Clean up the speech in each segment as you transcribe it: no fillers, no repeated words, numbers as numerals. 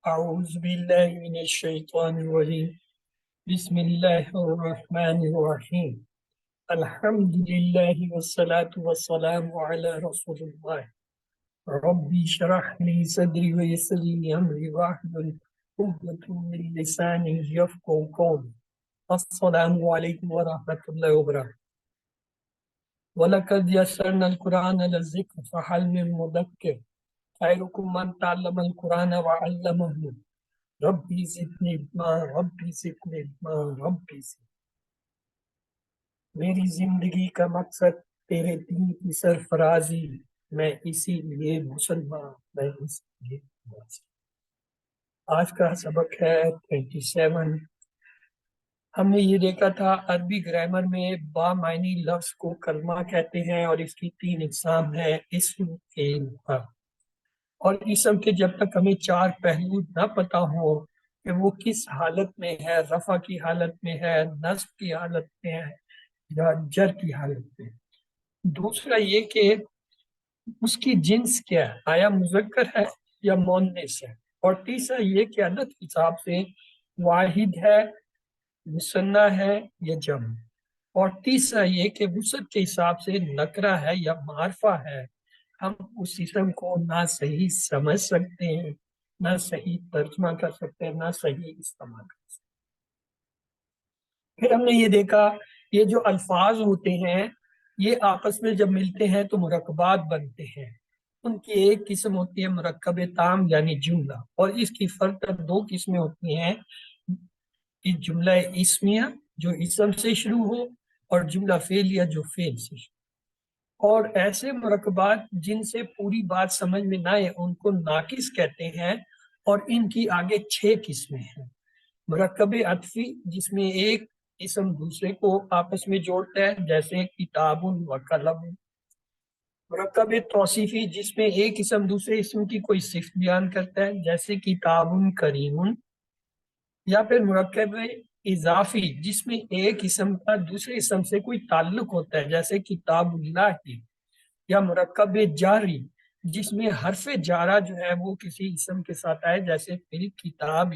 أعوذ بالله من الشيطان الرجيم بسم الله الرحمن الرحيم الحمد لله والصلاة والسلام على رسول الله ربي اشرح لي صدري ويسر لي أمري واحلل عقدة من لساني يفقهوا قولي السلام عليكم ورحمة الله وبركاته ولقد يسرنا القرآن للذكر فهل من مدكر خيركم من تعلم القرآن وعلمه ربی زدنی علما ربی زدنی علما ربی زدنی۔ میری زندگی کا مقصد تیرے دین کی سرفرازی، میں اسی لیے مسلمان، میں اسی لیے مسلمان۔ آج کا سبق ہے 27۔ ہم نے یہ دیکھا تھا عربی گرامر میں با معنی لفظ کو کلمہ کہتے ہیں اور اس کی 3 اقسام ہیں: اسم، فعل، حرف۔ اور اسم کے جب تک ہمیں 4 پہلو نہ پتا ہو کہ وہ کس حالت میں ہے، رفع کی حالت میں ہے، نصب کی حالت میں ہے یا جر کی حالت میں۔ دوسرا یہ کہ اس کی جنس کیا ہے، آیا مذکر ہے یا مؤنث ہے۔ اور تیسرا یہ کہ عدد کے حساب سے واحد ہے، مثنیٰ ہے یا جمع۔ اور تیسرا یہ کہ وسعت کے حساب سے نکرہ ہے یا معرفہ ہے۔ ہم اس اسم کو نہ صحیح سمجھ سکتے ہیں، نہ صحیح ترجمہ کر سکتے ہیں، نہ صحیح استعمال کر سکتے ہیں۔ پھر ہم نے یہ دیکھا یہ جو الفاظ ہوتے ہیں یہ آپس میں جب ملتے ہیں تو مرکبات بنتے ہیں۔ ان کی ایک قسم ہوتی ہے مرکب تام یعنی جملہ، اور اس کی فرق 2 قسمیں ہوتی ہیں: جملہ اسمیہ جو اسم سے شروع ہو، اور جملہ فعلیہ جو فعل سے شروع ہو۔ اور ایسے مرکبات جن سے پوری بات سمجھ میں نہ آئے ان کو ناقص کہتے ہیں، اور ان کی آگے 6 قسمیں ہیں۔ مرکب عطفی جس میں ایک اسم دوسرے کو آپس میں جوڑتا ہے جیسے کتاب و قلم۔ مرکب توصیفی جس میں ایک اسم دوسرے اسم کی کوئی صفت بیان کرتا ہے جیسے کتاب کریم۔ یا پھر مرکب اضافی جس میں ایک اسم کا دوسرے اسم سے کوئی تعلق ہوتا ہے جیسے کتاب اللہ کی۔ یا مرکب جاری جس میں حرف جارہ جو ہے وہ کسی اسم کے ساتھ آئے جیسے فی کتاب۔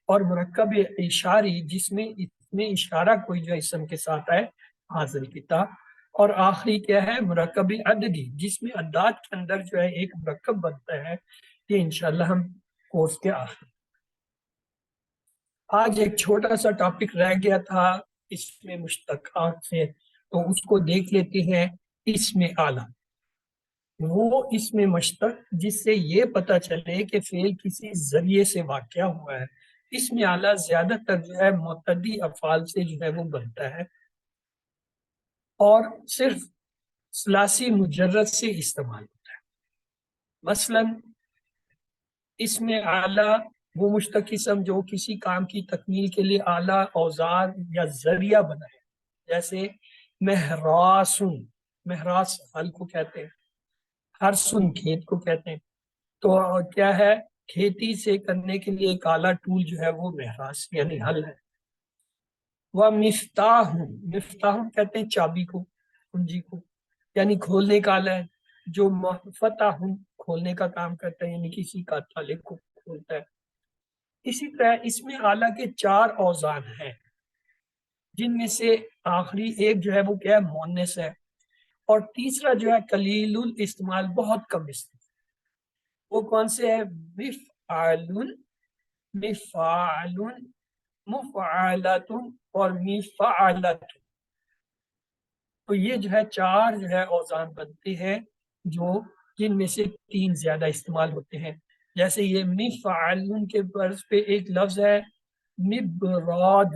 اور مرکب اشاری جس میں اشارہ کوئی جو اسم کے ساتھ آئے حاضر کتاب۔ اور آخری کیا ہے مرکب عددی جس میں اعداد کے اندر جو ہے ایک مرکب بنتا ہے۔ یہ انشاءاللہ ہم کورس کے آخر۔ آج ایک چھوٹا سا ٹاپک رہ گیا تھا اس میں مشتقات سے، تو اس کو دیکھ لیتے ہیں۔ اسم اعلیٰ وہ اسم مشتق جس سے یہ پتہ چلے کہ فعل کسی ذریعے سے واقع ہوا ہے۔ اسم اعلیٰ زیادہ تر جو ہے متعدی افعال سے جو ہے وہ بنتا ہے اور صرف ثلاثی مجرد سے استعمال ہوتا ہے۔ مثلا اسم اعلیٰ وہ مشتق اسم جو کسی کام کی تکمیل کے لیے اعلیٰ اوزار یا ذریعہ بنا ہے، جیسے مہراسن، مہراس حل کو کہتے ہیں، ہرسن کھیت کو کہتے ہیں۔ تو کیا ہے کھیتی سے کرنے کے لیے ایک اعلیٰ ٹول جو ہے وہ مہراس یعنی حل ہے۔ وہ مفتاح، مفتاح کہتے ہیں چابی کو، کنجی کو، یعنی کھولنے کا آلہ ہے۔ جو فتح کھولنے کا کام کرتا ہے یعنی کسی کا تالے کو کھولتا ہے۔ اسی طرح اس میں اعلیٰ کے 4 اوزان ہیں جن میں سے آخری ایک جو ہے وہ کیا ہے مؤنث ہے، اور تیسرا جو ہے قلیل الاستعمال بہت کم استعمال۔ وہ کون سے ہے؟ مفعل، مفعل، مفعلۃ اور مفعلۃ۔ تو یہ جو ہے 4 جو ہے اوزان بنتے ہیں جو جن میں سے 3 زیادہ استعمال ہوتے ہیں۔ جیسے یہ مفعل کے فرض پہ ایک لفظ ہے مبراد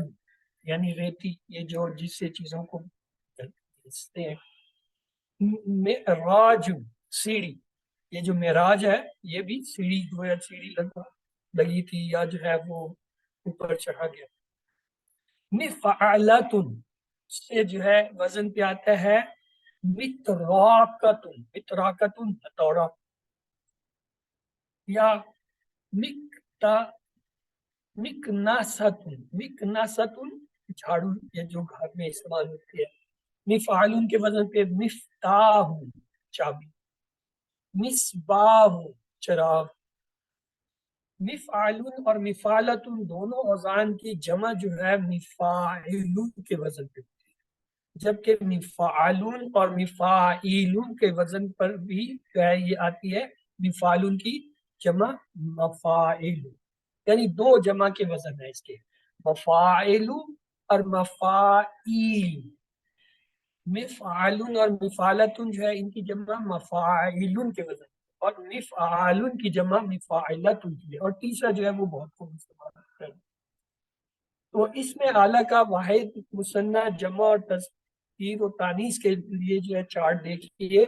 یعنی ریتی، یہ جو جس سے چیزوں کو کھینچتے ہیں۔ معراج سیڑھی، یہ جو معراج ہے یہ بھی سیڑھی جو ہے سیڑھی لگی تھی یا جو ہے وہ اوپر چڑھا گیا۔ مفعلۃ سے جو ہے وزن پہ آتا ہے متراکۃ، متراکۃ ہتھوڑا، یا مکناست، مکناست جھاڑو، یہ جو گھر میں استعمال ہوتی ہے۔ مفعلون کے وزن پہ مفتاح چابی، مصباح چراغ، مفعالون اور مفعالتون دونوں اوزان کی جمع جو ہے مفاعلون کے وزن پہ، جبکہ مفعالون اور مفاعیلون کے وزن پر بھی جو ہے یہ آتی ہے مفعالون کی جمع مفاعل، یعنی دو جمع کے وزن ہے اس کے، مفاعل اور مفاعیل۔ مفعالون اور مفعالتون جو ہے ان کی جمع مفاعلون کے وزن، اور مفعالون کی جمع مفاعلتون کی ہے، اور تیسرا جو ہے وہ بہت کم استعمال ہوتا ہے۔ تو اس میں اعلیٰ کا واحد مثنیٰ جمع اور تذکیر و تانیث کے لیے جو ہے چارٹ دیکھیے،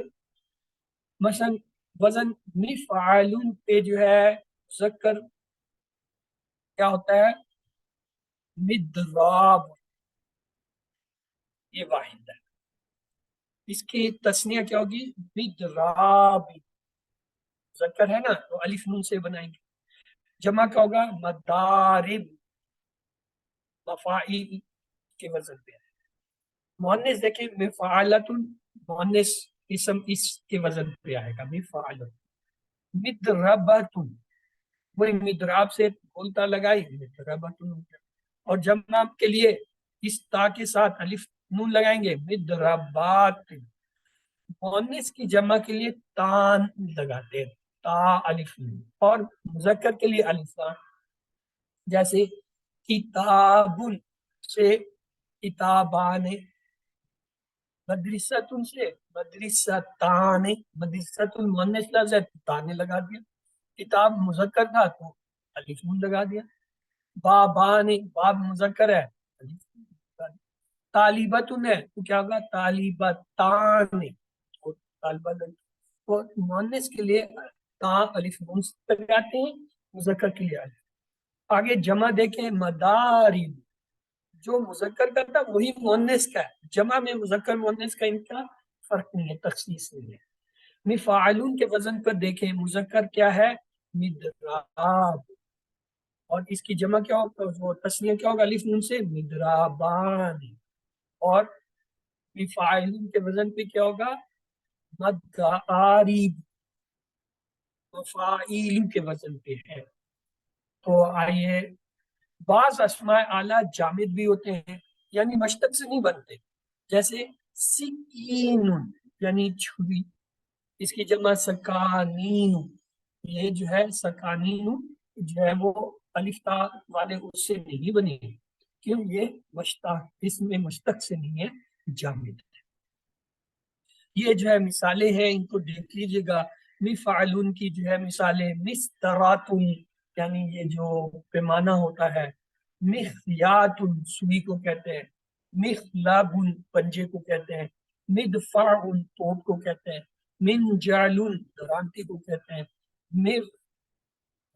مثلا وزن مفعالون پہ جو ہے مذکر کیا ہوتا ہے، مدراب، یہ واحد ہے۔ اس کی تسنیہ کیا ہوگی، مدراب، مذکر ہے نا تو الف نون سے بنائیں گے۔ جمع کیا ہوگا، مدارب، مفاعیل کے وزن پہ ہے۔ مؤنث دیکھیں مفعالتن، مؤنث اسم اس کے وزن پہ آئے گا مفعالتن۔ مدربتن، وہی مدراب سے بولتا لگائی مدربتن، اور جمع کے لیے اس تا کے ساتھ الف نون لگائیں گے مدربات۔ مؤنث کی جمع کے لیے تان لگاتے ہیں، تا الف نون، اور مذکر کے لیے الف لام، جیسے کتاب سے کتابان، مدرستن سے مدرستان، مدرستن مؤنث لفظ ہے تانے لگا دیا، کتاب مذکر تھا تو الف نون لگا دیا، بابان، باب مذکر ہے الف نون لگا دیا، طالبتن ہے تو کیا ہوگا طالبتان، تو مؤنث کے لیے تا الف نون لگاتے ہیں، مذکر کے لیے الف۔ آگے جمع دیکھیں مدارب، جو مذکر کا تھا وہی مؤنث کا ہے، جمع میں مذکر مؤنث کا ان کا فرق نہیں ہے، تخصیص نہیں ہے۔ مفعالون کے وزن پر دیکھیں، مذکر کیا ہے، مدراب، اور اس کی جمع کیا ہوگا، وہ تسنیہ کیا ہوگا الف نون سے مدرابان، اور مفعالون کے وزن پہ کیا ہوگا، مدارب، مفاعیل کے وزن پہ ہے۔ تو آئیے، بعض اسماء اعلیٰ جامد بھی ہوتے ہیں، یعنی مشتق سے نہیں بنتے، جیسے سکین یعنی چھری، اس کی جمع سکانین، یہ جو ہے سکانین جو ہے وہ الف تا والے اس سے نہیں بنے، کیوں، یہ مشتق، اس میں مشتق سے نہیں ہے، جامد۔ یہ جو ہے مثالیں ہیں، ان کو دیکھ لیجیے گا۔ مفعلون کی جو ہے مثالیں، مستراتن یعنی یہ جو پیمانہ ہوتا ہے، مخیاتن سوئی کو کہتے ہیں، مخلابن پنجے کو کہتے ہیں، مدفعن توپ کو کہتے ہیں، منجالن درانتی کو کہتے ہیں،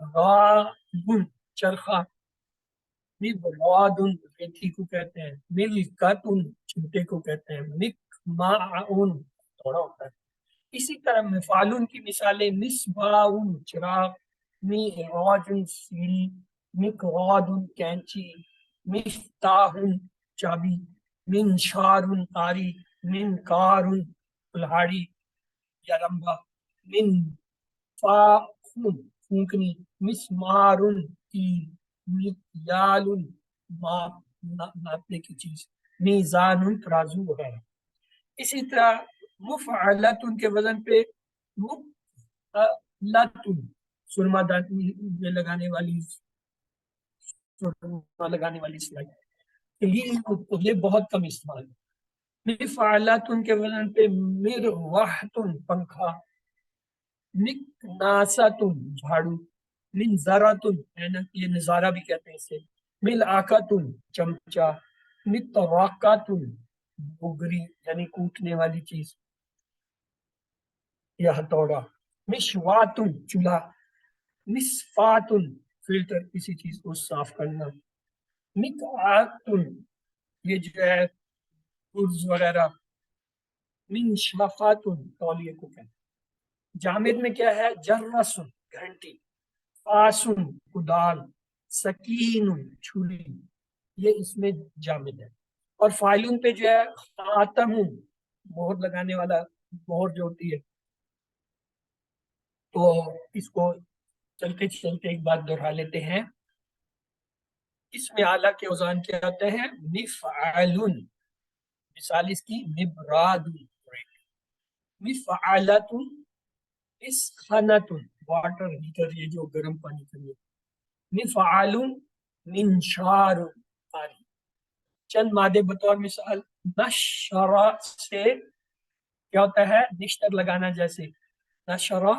مغابن چرخہ، مبرادن ریتی کو کہتے ہیں، ملکتن چمٹے کو کہتے ہیں، مکمعن تھوڑا ہوتا ہے۔ اسی طرح مفعالون کی مثالیں، مصباح چراغ، معراج سیڑھی، مقراض کینچی، مفتاح چابی، منشار آری، منکار کلہاڑی یا رمبا، منفاخ پھونکنی، مسمار تیر، مکیال ناپنے کی چیز، میزان ترازو وغیرہ۔ اسی طرح مفعلتن کے وزن پہ مفعلتن، سرما میں لگانے والی، سرما لگانے والی سلائی، یہ بہت کم استعمال ہے۔ مفعلتن کے وزن پہ مروحتن پنکھا، مکناستن جھاڑو، منظرتن یہ نظارہ بھی کہتے ہیں اسے، ملعقتن چمچہ، مطرقتن بگری یعنی کوٹنے والی چیز یا ہتھوڑا، مشواتن چولہا، مصفاتن فلٹر کسی چیز کو صاف کرنا، مقعاتن یہ جو ہے گرز وغیرہ، منشفاتن تولیے کو کہتے ہیں۔ جامد میں کیا ہے، جرسن گھنٹی، فاسن کدال، سکین چھری، یہ اس میں جامد ہے۔ اور فائلون پہ جو ہے خاتم، مہر لگانے والا، مہر جو ہوتی ہے تو اس کو چلتے چلتے ایک بات دہرا لیتے ہیں. اس میں اعلیٰ کے اوزان کیا آتے ہیں؟ مفعلن. مثال اس کی مبراد، مفعلۃ، مسخنۃ، واٹر ہیٹر، یہ جو گرم پانی کے لیے. مفعل، منشار. چند مادے بطور مثال، نشرہ سے کیا ہوتا ہے؟ نشتر لگانا. جیسے نشرہ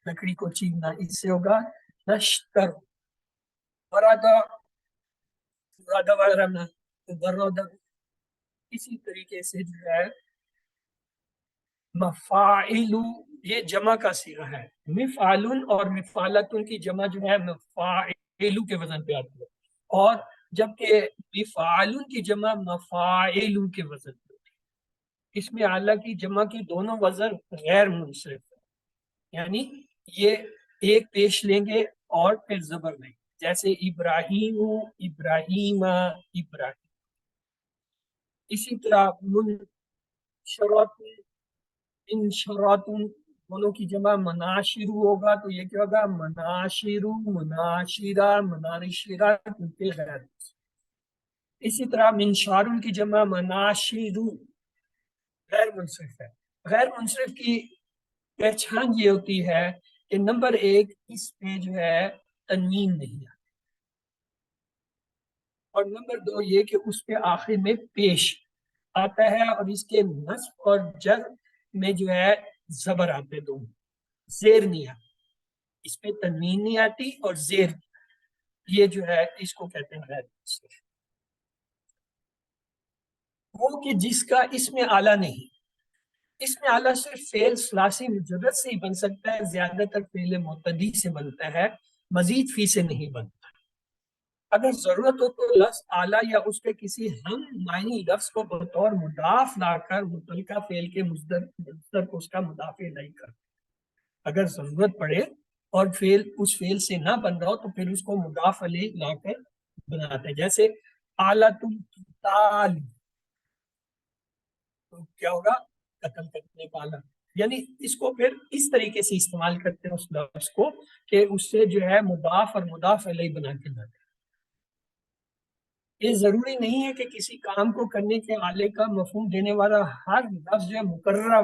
لکڑی کو چیرنا، اس سے ہوگا نشتر. برادہ، برادہ وغیرہ میں برادہ. اسی طریقے سے جو ہے مفاعل، یہ جمع کا صیغہ ہے. مفعل اور مفعلۃ کی جمع جو ہے مفاعل کے وزن پہ آتی ہے، اور جبکہ مفعل کی جمع مفاعل کے وزن پہ ہوتی ہے. اس میں اعلیٰ کی جمع کی دونوں وزن غیر منصرف ہے، یعنی یہ ایک پیش لیں گے اور پھر زبر نہیں. جیسے ابراہیم، ابراہیم، ابراہیم. اسی طرح منشرات، انشرات، دونوں کی جمع مناشر ہوگا تو یہ کیا ہوگا؟ مناشر، مناشرہ، مناشرہ. اسی طرح منشارن کی جمع مناشر، غیر منصرف ہے. غیر منصرف کی پہچان یہ ہوتی ہے کہ نمبر ایک، اس پہ جو ہے تنوین نہیں آتی، اور نمبر دو یہ کہ اس پہ آخر میں پیش آتا ہے، اور اس کے نصب اور جر میں جو ہے زبر آتے دونوں، زیر نہیں آتی. اس پہ تنوین نہیں آتی اور زیر نہیں آتی. یہ جو ہے اس کو کہتے ہیں غیر منصرف. وہ کہ جس کا اس میں اعلیٰ نہیں. اس میں اعلیٰ صرف فعل ثلاثی مجرد سے ہی بن سکتا ہے، زیادہ تر فعل معتدی سے بنتا ہے، مزید فی سے نہیں بنتا. اگر ضرورت ہو تو لفظ اعلیٰ یا اس کے کسی ہم معنی لفظ کو بطور مضاف لا کر متعلقہ فعل کے مصدر کو اس کا مضاف نہیں کر. اگر ضرورت پڑے اور فعل اس فعل سے نہ بن رہا ہو تو پھر اس کو مضاف علیہ لا کر بناتے ہیں. جیسے آلۃ القتال، تو کیا ہوگا؟ قتل کرنے کا آلہ. یعنی اس کو پھر اس طریقے سے استعمال کرتے ہیں اس لفظ کو کہ اس سے جو ہے مضاف اور مضاف علیہ بنا کے لاتے ہیں. یہ ضروری نہیں ہے کہ کسی کام کو کرنے کے آلے کا مفہوم دینے والا ہر لفظ جو ہے مقررہ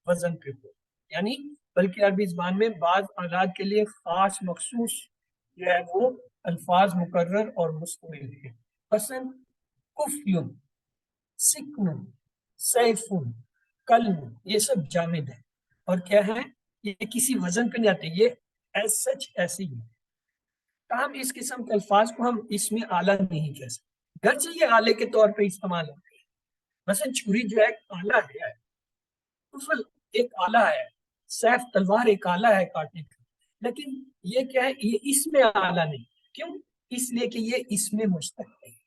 وزن پہ ہو، یعنی بلکہ عربی زبان میں بعض آلات کے لیے خاص مخصوص جو ہے وہ الفاظ مقرر اور مستمل ہیں. مثلا کفیون، سکن، سیفون، قلم، یہ سب جامد ہیں اور کیا ہے؟ یہ کسی وزن پہ نہیں آتے، یہ ایز سچ ایسی ہے. تاہم اس قسم کے الفاظ کو ہم اس میں اعلیٰ نہیں کہہ سکتے، گرچہ یہ آلے کے طور پہ استعمال ہوتے ہیں. مثلا چھری جو ہے ایک آلہ ہے، طفل ایک آلہ ہے، سیف تلوار ایک آلہ ہے کاٹنے کا، لیکن یہ کیا ہے؟ یہ اس میں آلہ نہیں. کیوں؟ اس لیے کہ یہ اس میں مشتق نہیں.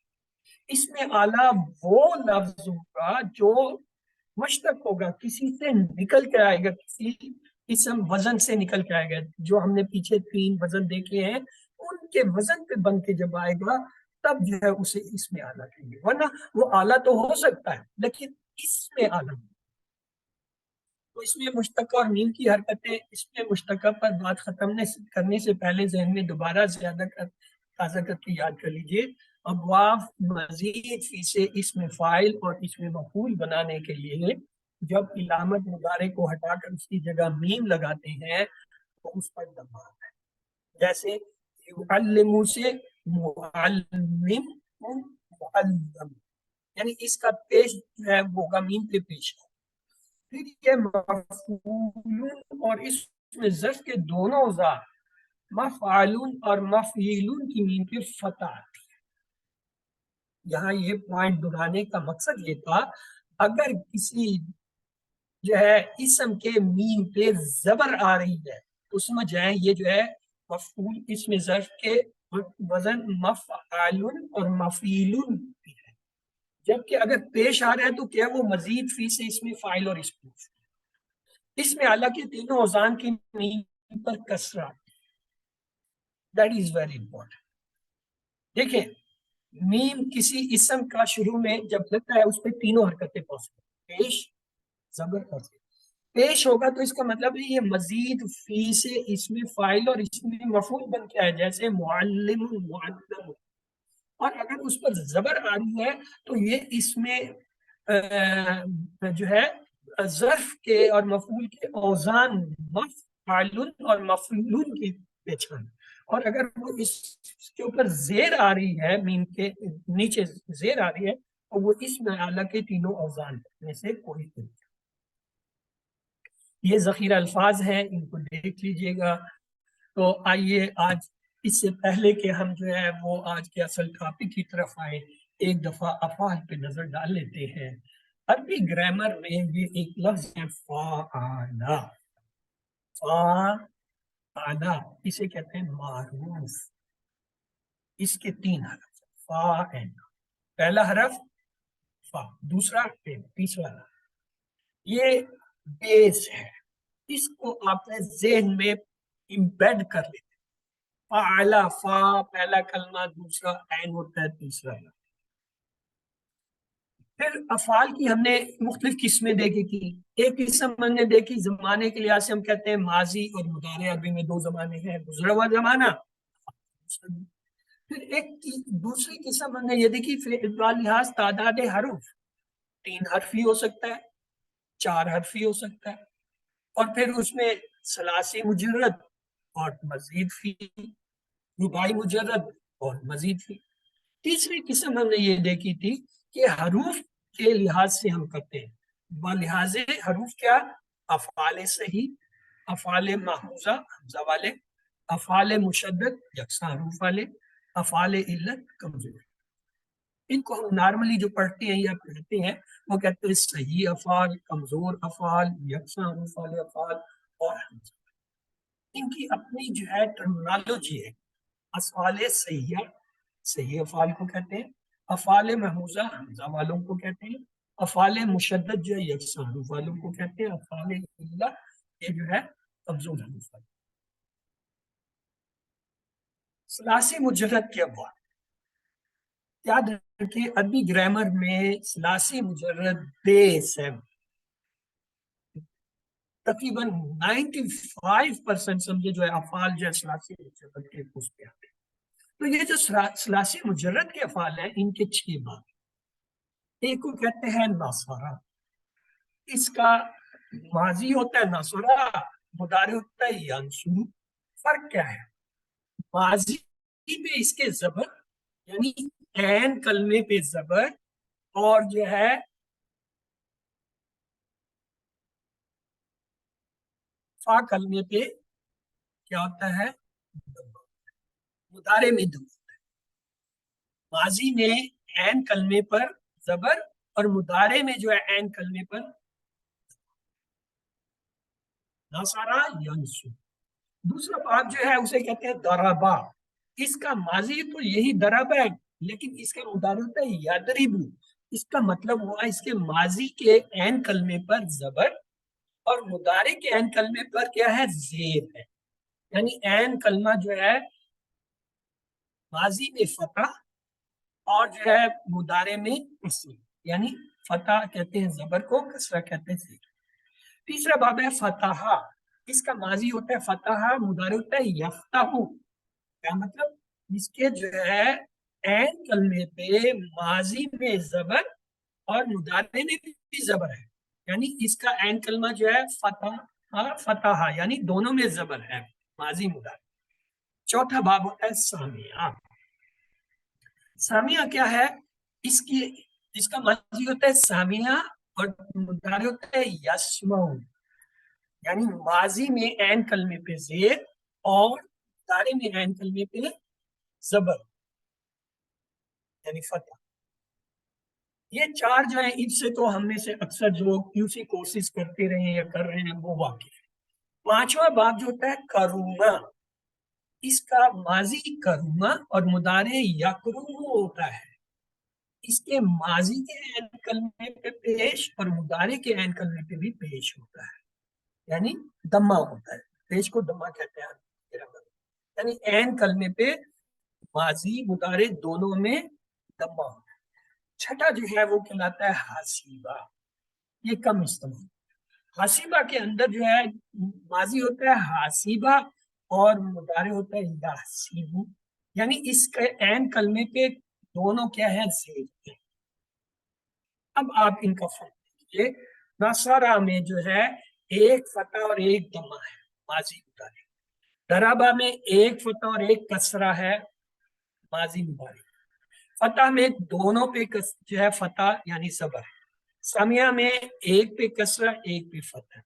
اس میں آلہ وہ لفظ ہوگا جو مشتق ہوگا، کسی سے نکل کے آئے گا، کسی اسم وزن سے نکل کے آئے گا. جو ہم نے پیچھے 3 وزن دیکھے ہیں ان کے وزن پہ بن کے جب آئے گا تب جو ہے اسے اس میں آلہ کہیں گے، ورنہ وہ آلہ تو ہو سکتا ہے لیکن اس میں آلہ. تو اس میں مشتقہ اور میم کی حرکتیں، اس میں مشتقہ پر بات ختم کرنے سے پہلے ذہن میں دوبارہ زیادہ تازہ کر کے یاد کر لیجئے. ابواب مزید فی سے اس میں فاعل اور اس میں مفعول بنانے کے لیے جب علامت مضارع کو ہٹا کر اس کی جگہ میم لگاتے ہیں تو اس پر دبا ہے. جیسے یعلم سے معلم، معلم، یعنی اس کا پیش جو ہے وہ ہوگا میم پہ پیش ہے. پھر یہ مفعول اور اس میں ظرف کے دونوں اوزار مفعلون اور مفعیلون کی میم پہ فتح آتی ہے. یہاں یہ پوائنٹ دہرانے کا مقصد یہ تھا اگر کسی جو ہے اسم کے میم پہ زبر آ رہی ہے تو سمجھ جائیں یہ جو ہے مفعول اس میں ظرف کے وزن مفعلون اور مفعیلون بھی ہے، جبکہ اگر پیش آ رہا ہے تو کیا وہ مزید فی سے اس میں فاعل اور اس میں اس میں اعلیٰ کے تینوں اوزان کی میم پر کسرہ. That is very important. دیکھیں میم کسی اسم کا شروع میں جب لگتا ہے اس پہ تینوں حرکتیں پاسبل، پیش، زبر اور زیر. پیش ہوگا تو اس کا مطلب ہے یہ مزید فی سے اس میں فاعل اور اس میں مفعول بن کے ہے، جیسے معلم معلم. اور اگر اس پر زبر آ رہی ہے تو یہ اس میں جو ہے ظرف کے اور مفعول کے اوزان مفعول اور مفعول کی پہچان. اور اگر وہ اس کے اوپر زیر آ رہی ہے، میم کے نیچے زیر آ رہی ہے، تو وہ اس میں اعلیٰ کے تینوں اوزان میں سے کوئی نہیں. یہ ذخیرہ الفاظ ہیں، ان کو دیکھ لیجئے گا. تو آئیے آج اس سے پہلے کہ ہم جو ہے وہ آج کے اصل ٹاپک کی طرف آئے، ایک دفعہ افعال پہ نظر ڈال لیتے ہیں. عربی گرامر میں یہ ایک لفظ ہے فعالا. فعالا اسے کہتے ہیں معروف. اس کے تین حرف فا، پہلا حرف فا، دوسرا تیسرا حرف. یہ بیس ہے، اس کو آپ نے ذہن میں امبیڈ کر لیتے. فعلا، فا پہلا کلمہ، دوسرا عین ہوتا ہے، تیسرا. پھر افعال کی ہم نے مختلف قسمیں دیکھی تھی. ایک قسم ہم نے دیکھی زمانے کے لحاظ سے ہم کہتے ہیں ماضی اور مضارع. عربی میں دو زمانے ہیں، گزرا ہوا زمانہ. پھر ایک دوسری قسم ہم نے یہ دیکھی فعل لحاظ تعداد حروف، 3 حرفی ہو سکتا ہے، 4 حرفی ہو سکتا ہے، اور پھر اس میں ثلاثی مجرد اور مزید فی، رباعی مجرد اور مزید فی. تیسری قسم ہم نے یہ دیکھی تھی کہ حروف کے لحاظ سے ہم کرتے ہیں. بلحاظ حروف کیا؟ افعال صحیح، افعال محموزہ حمزہ والے، افعال مشدد یکساں حروف والے، افعال علت کمزور. ان کو ہم نارملی جو پڑھتے ہیں یا پڑھتے ہیں وہ کہتے ہیں صحیح افعال، کمزور افعال، یکساں حروف والے افعال اور حمزہ. ان کی اپنی جو ہے ٹرمنالوجی ہے. افعال صحیح، صحیح افعال کو کہتے ہیں. افعال محموزہ حمزہ والوں کو کہتے ہیں. افعال مشدد جو ہے یکساں حروف والوں کو کہتے ہیں. افعال علت یہ جو ہے کمزور حروف والے. ثلاثی مجرد کے ابواب یاد رکھیں، عربی گرامر میں ثلاثی مجرد بیس ہے. تقریباً 95% سمجھے جو ہے افعال جو ہے ثلاثی مجرد کے اس پہ آتے ہیں. تو یہ جو ثلاثی مجرد کے افعال ہیں ان کے 6 باب. ایک کو کہتے ہیں ناصرہ، اس کا ماضی ہوتا ہے ناصرہ، مضارع ہوتا ہے ینصر. فرق کیا ہے؟ ماضی پہ اس کے زبر، یعنی عین کلمے پہ زبر، اور جو ہے فا کلمے پہ کیا ہوتا ہے؟ مضارع میں دم. ماضی میں عین کلمے پر زبر اور مضارع میں جو ہے عین کلمے پر ناصرہ ینصر. دوسرا باب جو ہے اسے کہتے ہیں ضربا. اس کا ماضی تو یہی ضرب ہے، لیکن اس کا مضارع ہوتا ہے یضرب. اس کا مطلب ہوا اس کے ماضی کے عین کلمے پر زبر اور مضارع کے عین کلمے پر کیا ہے؟ زیر ہے. یعنی عین کلمہ جو ہے ماضی میں فتح اور جو ہے مضارع میں کسر. یعنی فتح کہتے ہیں زبر کو، کسرہ کہتے ہیں زیر. تیسرا باب ہے فتح. اس کا ماضی ہوتا ہے فتح، مضارع ہوتا ہے یفتح. کیا مطلب؟ اس کے جو ہے عین کلمے پہ ماضی میں زبر اور مضارع میں بھی زبر ہے. یعنی اس کا عین کلمہ جو ہے فتح، فتح یعنی دونوں میں زبر ہے، ماضی مضارع. چوتھا باب ہوتا ہے سامیہ. سامیہ کیا ہے؟ اس کا ماضی ہوتا ہے سامیہ اور مضارع ہوتا ہے یسمع. یعنی ماضی میں عین کلمے پہ زیر اور مضارع میں عین کلمے پہ زبر، یعنی فتح. یہ 4 جو ہیں ان سے تو ہم میں سے اکثر جو QC کورسز کرتے رہے ہیں یا کر رہے ہیں وہ واقف ہے. 5واں باب جو ہوتا ہے کرونا. اس کا ماضی کرونا اور مضارع یکرم ہوتا ہے. اس کے ماضی کے عین کلمے پہ پیش اور مضارع کے عین کلمے پہ بھی پیش ہوتا ہے، یعنی دمہ ہوتا ہے. پیش کو دمہ کہتے ہیں. یعنی عین کلمے پہ ماضی مضارع دونوں میں دمہ ہوتا ہے. چھٹا جو ہے وہ کہلاتا ہے حاسیبہ. یہ کم استعمال. حاسبہ کے اندر جو ہے ماضی ہوتا ہے حاسبہ اور مضارع ہوتا ہے یحسب، یعنی اس کے عین کلمے پہ دونوں کیا ہے زیر ہے۔ اب آپ ان کا فرق دیکھیے، نصرہ میں جو ہے ایک فتح اور ایک دمہ ہے ماضی مضارع، ضربہ میں ایک فتح اور ایک کسرہ ہے ماضی مضارع، فتح میں دونوں پہ جو ہے فتح یعنی صبر ہے، سمیہ میں ایک پہ کسرہ ایک پہ فتح،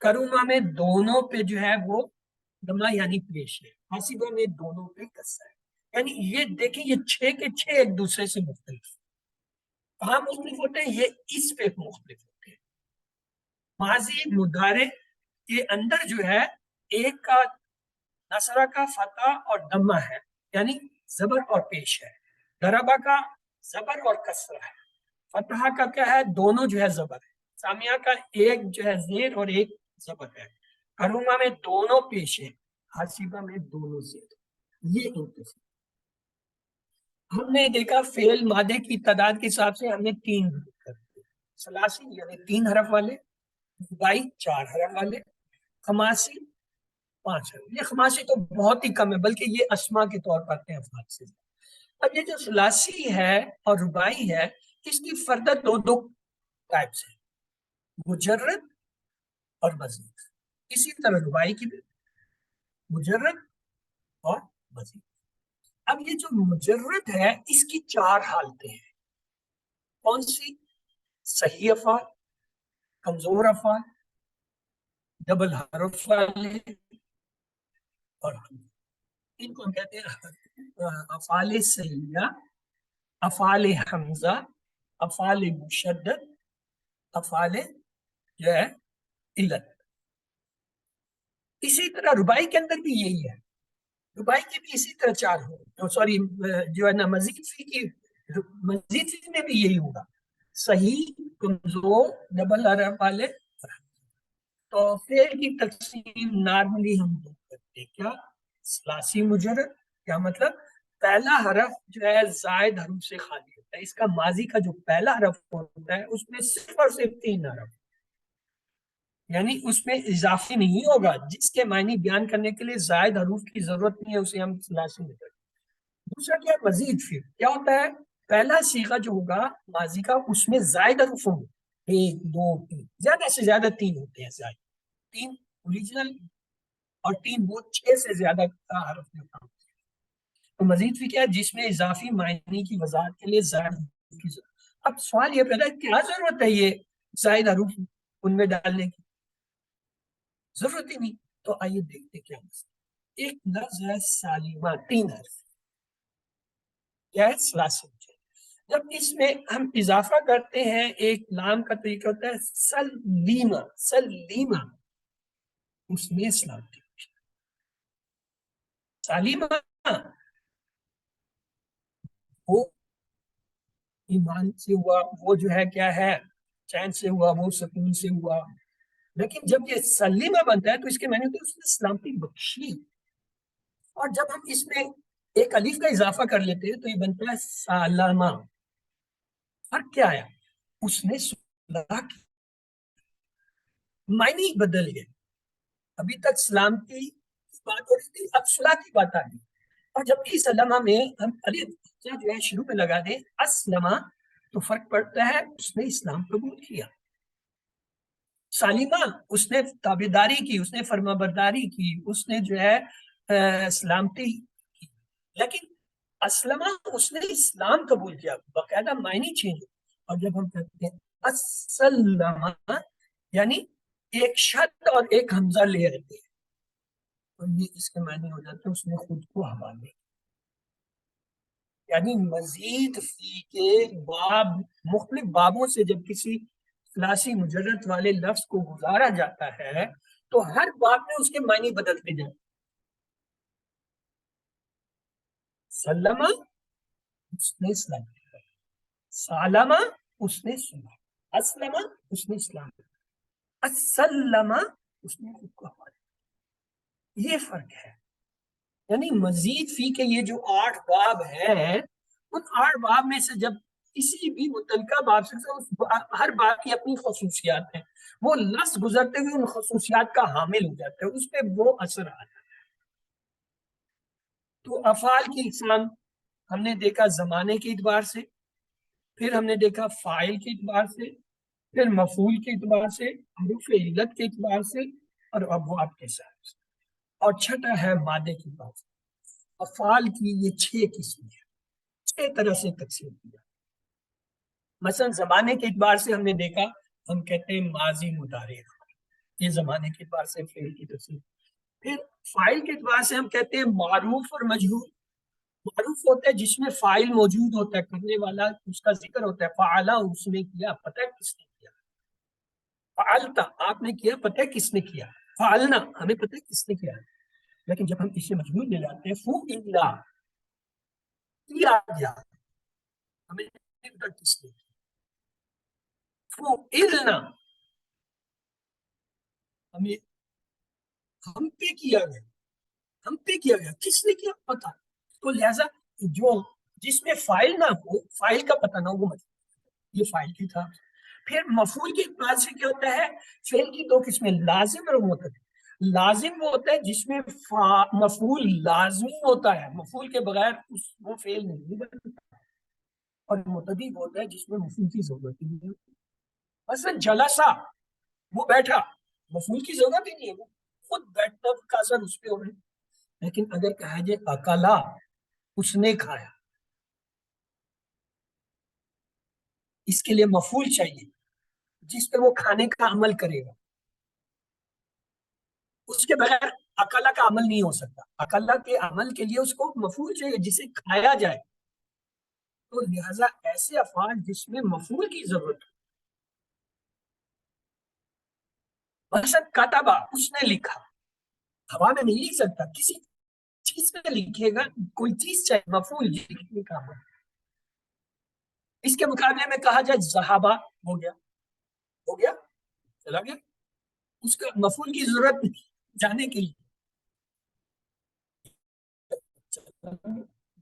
کرومہ میں دونوں پہ جو ہے وہ دمہ یعنی پیش ہے، حاسبہ میں دونوں پہ کسرہ ہے۔ یعنی یہ دیکھیں یہ 6 کے 6 ایک دوسرے سے مختلف، کہاں مختلف ہوتے ہیں؟ یہ اس پہ مختلف ہوتے ہیں۔ ماضی مضارع کے اندر جو ہے ایک کا نصرہ کا فتح اور دمہ ہے یعنی زبر اور پیش ہے، ضربہ کا زبر اور کسرہ ہے، فتح کا کیا ہے دونوں جو ہے زبر ہے، سامیہ کا ایک جو ہے زیر اور ایک زبر ہے، کرومہ میں دونوں پیش ہے، حاسبہ میں دونوں زیر۔ یہ انتظام ہم نے دیکھا فعل مادے کی تعداد کے حساب سے ہم نے 3 کر دیے، ثلاثی یعنی 3 حرف والے، رباعی 4 حرف والے، خماسی 5 حرف۔ یہ خماسی تو بہت ہی کم ہے بلکہ یہ اسما کے طور پر آتے ہیں افعال سے۔ اب یہ جو ثلاثی ہے اور رباعی ہے اس کی فردت دو ٹائپس ہیں، مجرد اور مزید، اسی طرح رباعی کی بھی مجرد اور مزید۔ اب یہ جو مجرد ہے اس کی 4 حالتیں ہیں، کون سی؟ صحیح افعال، کمزور افعال، ڈبل حرف والے اور ان کو ہم کہتے ہیں افعال صحیحہ، افعال حمزہ، افعال مشدد، افعال جو ہے علت۔ اسی طرح رباعی کے اندر بھی یہی ہے، رباعی کے بھی اسی طرح 4 ہو، سوری جو ہے نا مزید فی میں بھی یہی ہوگا، صحیح، کمزور، ڈبل حرف والے۔ تو فعل کی تقسیم نارملی ہم لوگ کرتے ہیں کیا؟ ثلاثی مجرد، کیا مطلب؟ پہلا حرف جو ہے زائد حروف سے خالی ہوتا ہے، اس کا ماضی کا جو پہلا حرف ہوتا ہے اس میں صرف اور صرف 3 حرف، یعنی اس میں اضافی نہیں ہوگا، جس کے معنی بیان کرنے کے لیے زائد حروف کی ضرورت نہیں ہے اسے ہم ثلاثی مجرد۔ دوسرا کیا؟ مزید فعل، کیا ہوتا ہے؟ پہلا صیغہ جو ہوگا ماضی کا اس میں زائد حروف ہوں گے، 1 2 3، زیادہ سے زیادہ 3 ہوتے ہیں، زائد 3 اوریجنل اور 3 وہ 6 سے زیادہ کا حرف نہیں ہوتا۔ تو مزید فی کیا ہے؟ جس میں اضافی معنی کی وضاحت کے لیے زائد حروف کی ضرورت۔ اب سوال یہ پیدا ہے کیا ضرورت ہے یہ زائد حروف ان میں ڈالنے کی؟ ضرورت ہی نہیں۔ تو آئیے دیکھتے کیا مسئلہ۔ ایک لفظ ہے سالمہ، 3 حرف، کیا ہے؟ ثلاثی مجرد۔ جب اس میں ہم اضافہ کرتے ہیں ایک لام کا طریقہ ہوتا ہے سلیمہ، سلیمہ اس میں سلامتی، سالمہ وہ ایمان سے ہوا، وہ جو ہے کیا ہے چین سے ہوا، وہ سکون سے ہوا، لیکن جب یہ سلیمہ بنتا ہے تو اس کے معنی ہوتے ہیں اس نے سلامتی بخشی، اور جب ہم اس میں ایک الف کا اضافہ کر لیتے ہیں تو یہ بنتا ہے سالمہ۔ فرق کیا ہے؟ اس نے صلح کی، معنی بدل گئے، ابھی تک سلامتی کی بات ہو رہی تھی اب صلح کی بات آ گئی، اور جب اس سلمہ میں ہم الف جو ہے شروع میں لگا دیں اسلمہ تو فرق پڑتا ہے اس نے اسلام قبول کیا، سالمہ اس نے تابعداری کی، اس نے فرما برداری کی، اس نے جو ہے سلامتی کی، لیکن اسلمہ اس نے اسلام قبول کیا، باقاعدہ معنی چینج۔ اور جب ہم کہتے ہیں اسلمہ یعنی ایک شد اور ایک حمزہ لے رہتے ہیں تو یہ اس کے معنی ہو جاتے ہیں اس نے خود کو حوالے، یعنی مزید فی کے باب، مختلف بابوں سے جب کسی ثلاثی مجرد والے لفظ کو گزارا جاتا ہے تو ہر باب میں اس کے معنی بدلتے جاتے ہیں۔ سلمہ اس نے اسلام، سالمہ اس نے سنا، اسلمہ اس نے اسلام، اسلمہ اس نے خود کو حوالے، یہ فرق ہے۔ یعنی مزید فی کے یہ جو 8 باب ہیں ان 8 باب میں سے جب کسی بھی متعلقہ باب سے ہر باب کی اپنی خصوصیات ہیں، وہ لفظ گزرتے ہوئے ان خصوصیات کا حامل ہو جاتا ہے، اس پہ وہ اثر آتا ہے۔ تو افعال کی اقسام ہم نے دیکھا زمانے کے اعتبار سے، پھر ہم نے دیکھا فاعل کے اعتبار سے، پھر مفعول کے اعتبار سے، حروف علت کے اعتبار سے، اور ابواب کے ساتھ سے، اور چھٹا ہے مادے کی بات۔ افعال کی یہ 6 قسمیں ہیں، 6 طرح سے تقسیم کیا۔ مثلا زمانے کے اعتبار سے ہم نے دیکھا، ہم کہتے ہیں ماضی مضارع، یہ زمانے کے اعتبار سے فعل کی تقسیم۔ پھر فاعل کے اعتبار سے ہم کہتے ہیں معروف اور مجہول۔ معروف ہوتا ہے جس میں فاعل موجود ہوتا ہے، کرنے والا اس کا ذکر ہوتا ہے، فعلا اس نے کیا، پتہ ہے کس نے کیا، فعلتا آپ نے کیا، پتہ ہے کس نے کیا، فعلنا ہمیں پتہ ہے کس نے کیا۔ لیکن جب ہم اسے مجہول میں لاتے ہیں، فعلا کیا گیا، ہمیں نہیں پتہ کس نے کیا، فعلنا ہمیں ہم پہ کیا گیا، ہم پہ کیا گیا، کس نے کیا پتہ۔ تو لہذا جو جس میں فاعل نہ ہو، فاعل کا پتہ نہ ہو، وہ مجہول، یہ فاعل کی تھا۔ پھر مفعول کے اعتبار سے کیا ہوتا ہے، فعل کی 2 قسمیں، لازم اور متعدی۔ لازم وہ ہوتا ہے جس میں مفعول لازمی ہوتا ہے، مفعول کے بغیر وہ فعل نہیں بنتا، اور متعدی وہ ہوتا ہے جس میں مفعول کی ضرورت ہی نہیں ہوتی۔ مثلا جلسہ، وہ بیٹھا، مفعول کی ضرورت ہی نہیں ہے، وہ خود بیٹھنا کا اثر اس پہ ہو رہا ہے۔ لیکن اگر کہا جائے اکلا، اس نے کھایا، اس کے لیے مفعول چاہیے جس پہ وہ کھانے کا عمل کرے گا، اس کے بغیر اکلا کا عمل نہیں ہو سکتا۔ اکلا کے عمل کے لیے اس کو مفعول چاہیے جسے کھایا جائے۔ تو لہذا ایسے افعال جس میں مفعول کی ضرورت ہو، مثلا کتبہ، اس نے لکھا، ہوا میں نہیں لکھ سکتا، کسی چیز پہ لکھے گا، کوئی چیز چاہیے، مفعول لکھنے کا عمل۔ اس کے مقابلے میں کہا جائے ذہابہ، ہو گیا، ہو گیا، چلا گیا، اس کا مفعول کی ضرورت نہیں جانے کے لیے،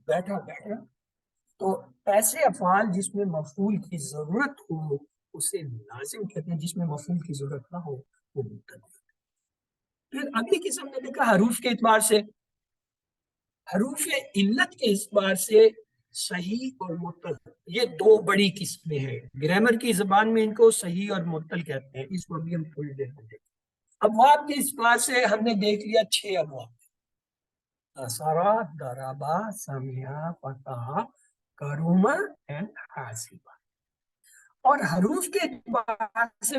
بیٹھا بیٹھا۔ تو ایسے افعال جس میں مفعول کی ضرورت ہو اسے لازم کہتے ہیں، جس میں مفعول کی ضرورت نہ ہو وہ متعدی۔ پھر اگلی قسم نے دیکھا حروف کے اعتبار سے، حروف علت کے اعتبار سے صحیح اور معتل، یہ 2 بڑی قسمیں ہیں۔ گرامر کی زبان میں ان کو صحیح اور معتل کہتے ہیں، اس کو بھی ہم تھوڑی دیر میں دیکھیں۔ ابواب کے اعتبار سے ہم نے دیکھ لیا 6 ابواب، اسرا، دربا، سمیا، فتح، کروما اینڈ حاسبہ۔ اور حروف کے اعتبار سے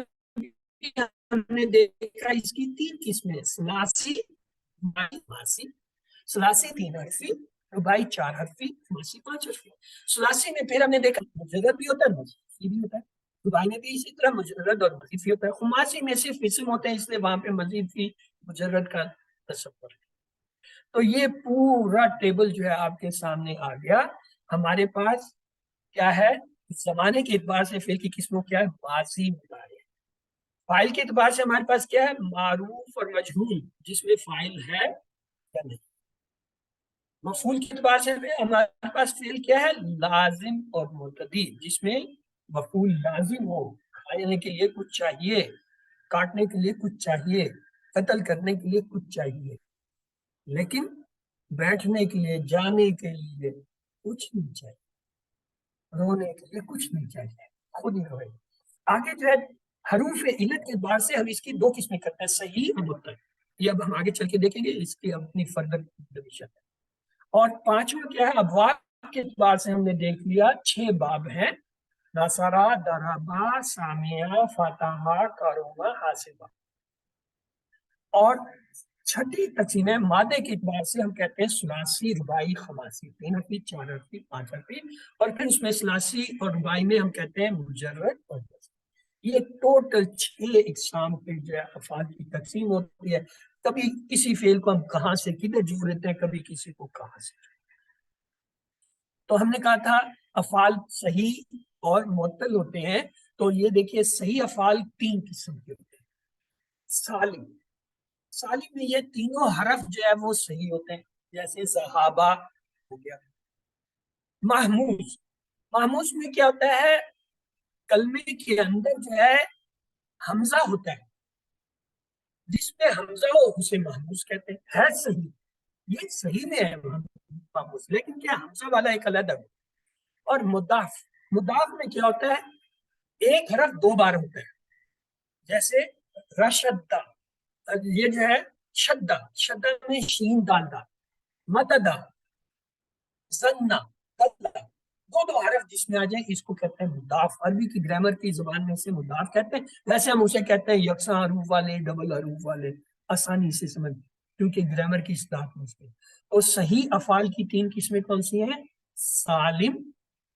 ہم نے دیکھا اس کی 3 قسمیں، ثلاثی، رباعی، خماسی۔ ثلاثی 3 حرفی، رباعی 4 حرفی، خماسی 5 حرفی۔ ثلاثی میں پھر ہم نے دیکھا مجرد بھی ہوتا ہے، مضیفی بھی ہوتا ہے، رباعی میں بھی اسی طرح مجرد اور مضیفی ہوتا ہے، خماسی میں صرف اسم ہوتے ہیں، اس لیے وہاں پہ مضیفی مجرد کا تصور ہے۔ تو یہ پورا ٹیبل جو ہے آپ کے سامنے آ گیا۔ ہمارے پاس کیا ہے، زمانے کے اعتبار سے فعل کی قسموں کیا ہے، ماضی مضارع۔ فاعل کے اعتبار سے ہمارے پاس کیا ہے، معروف اور مجہول جس میں فاعل ہے یا نہیں۔ مفعول کے اعتبار سے ہمارے پاس فعل کیا ہے، لازم اور معتدی جس میں مفعول لازم ہو، کھانے کے لیے کچھ چاہیے، کاٹنے کے لیے کچھ چاہیے، قتل کرنے کے لیے کچھ چاہیے، لیکن بیٹھنے کے لیے، جانے کے لیے کچھ نہیں چاہیے، رونے کے لیے کچھ نہیں چاہیے، خود ہی روئے۔ آگے جو ہے حروف علت کے اعتبار سے ہم اس کی 2 قسمیں کرتے ہیں، صحیح اور معتل۔ یہ اب ہم آگے چل کے دیکھیں گے، اس کی اپنی فردر ڈویژن ہے۔ اور 5واں کیا ہے، ابواب کے اعتبار سے ہم نے دیکھ لیا 6 باب ہیں، نصرہ، دربا، سامعہ، فتحہ، کروما، حاسبہ۔ اور چھٹی تقسیم ہے مادے کے اعتبار سے، ہم کہتے ہیں ثلاثی، رباعی، خماسی، 3 حرفی، 4 حرفی، 5 حرفی۔ اور پھر اس میں ثلاثی اور رباعی میں ہم کہتے ہیں مجرد اور جزم۔ یہ ٹوٹل 6 اقسام پہ جو ہے افعال کی تقسیم ہوتی ہے۔ کبھی کسی فعل کو ہم کہاں سے کدھر جوڑ دیتے ہیں، کبھی کسی کو کہاں سے۔ تو ہم نے کہا تھا افعال صحیح اور معتل ہوتے ہیں، تو یہ دیکھیے صحیح افعال 3 قسم کے ہوتے ہیں۔ سالم، سالم میں یہ تینوں حرف جو ہے وہ صحیح ہوتے ہیں، جیسے صحابہ ہو گیا۔ محمود، محموس میں کیا ہوتا ہے، کلمے کے اندر جو ہے حمزہ ہوتا ہے، جس میں حمزہ ہو اسے محموس کہتے ہیں. ہے صحیح، یہ صحیح میں ہے محموس، لیکن کیا حمزہ والا ایک علیحدہ. اور مضاف، مضاف میں کیا ہوتا ہے، ایک حرف دو بار ہوتا ہے. جیسے رشدہ، یہ جو ہے شدہ، شدہ میں شین ڈالنا، مددہ، زنہ، دلہ، دو دو حرف جس میں آ جائیں اس کو کہتے ہیں مضاف. عربی کی گرامر کی زبان میں سے مضاف کہتے ہیں. ویسے ہم اسے کہتے ہیں یکساں حروف والے، ڈبل حروف والے، آسانی سے سمجھ، کیونکہ گرامر کی اصطلاح مشکل. اور صحیح افعال کی تین قسمیں کون سی ہیں، سالم،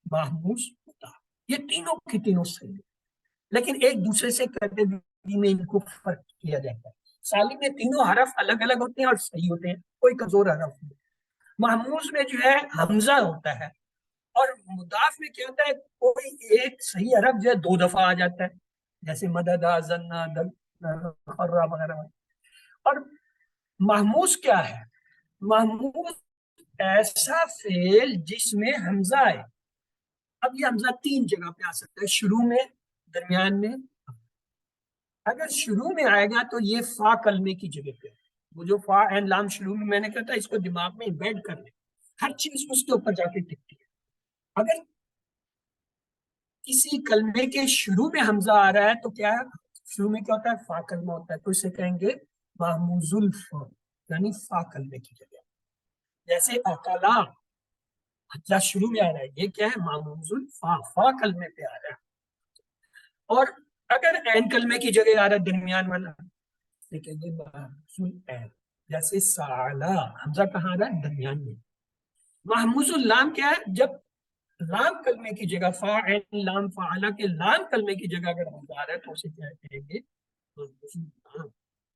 محموس، مضاف. یہ تینوں کی تینوں صحیح ہیں، لیکن ایک دوسرے سے کیٹیگری میں ان کو فرق کیا جاتا ہے. سالم میں تینوں حرف الگ الگ ہوتے ہیں اور صحیح ہوتے ہیں، کوئی کمزور حرف نہیں. محموز میں جو ہے حمزہ ہوتا ہے، اور مضاف میں کیا ہوتا ہے، کوئی ایک صحیح حرف جو ہے دو دفعہ آ جاتا ہے، جیسے مددہ، زنہ، دل، خرہ وغیرہ. اور محموز کیا ہے، محموز ایسا فعل جس میں حمزہ ہے. اب یہ حمزہ تین جگہ پہ آ سکتا ہے، شروع میں، درمیان میں. اگر شروع میں آئے گا تو یہ فا کلمے کی جگہ پہ، وہ جو فا این لام شروع میں نے کہا تھا، اس کو دماغ میں امبیڈ کر لیں، ہر چیز اس کے اوپر جا کے ٹکتی ہے. اگر کسی کلمے کے شروع میں حمزہ آ رہا ہے تو کیا ہے، شروع میں کیا ہوتا ہے، فا کلمہ ہوتا ہے، تو اسے کہیں گے محموز الفا، یعنی فا کلمے کی جگہ. جیسے اکلا، حمزہ شروع میں آ رہا ہے، یہ کیا ہے، محموز الفا، فا کلمے پہ آ رہا ہے. اور اگر عین کلمے کی جگہ آ رہا ہے درمیان والا، کہیں گے محموز العین. جیسے سالا، حمزہ کہاں آ رہا ہے، درمیان میں. محموز اللام کیا ہے، جب لام کلمے کی جگہ، فا عین لام فعلا کے لام کلمے کی جگہ اگر حمزہ آ رہا ہے تو اسے کیا کہیں گے، محموز اللام.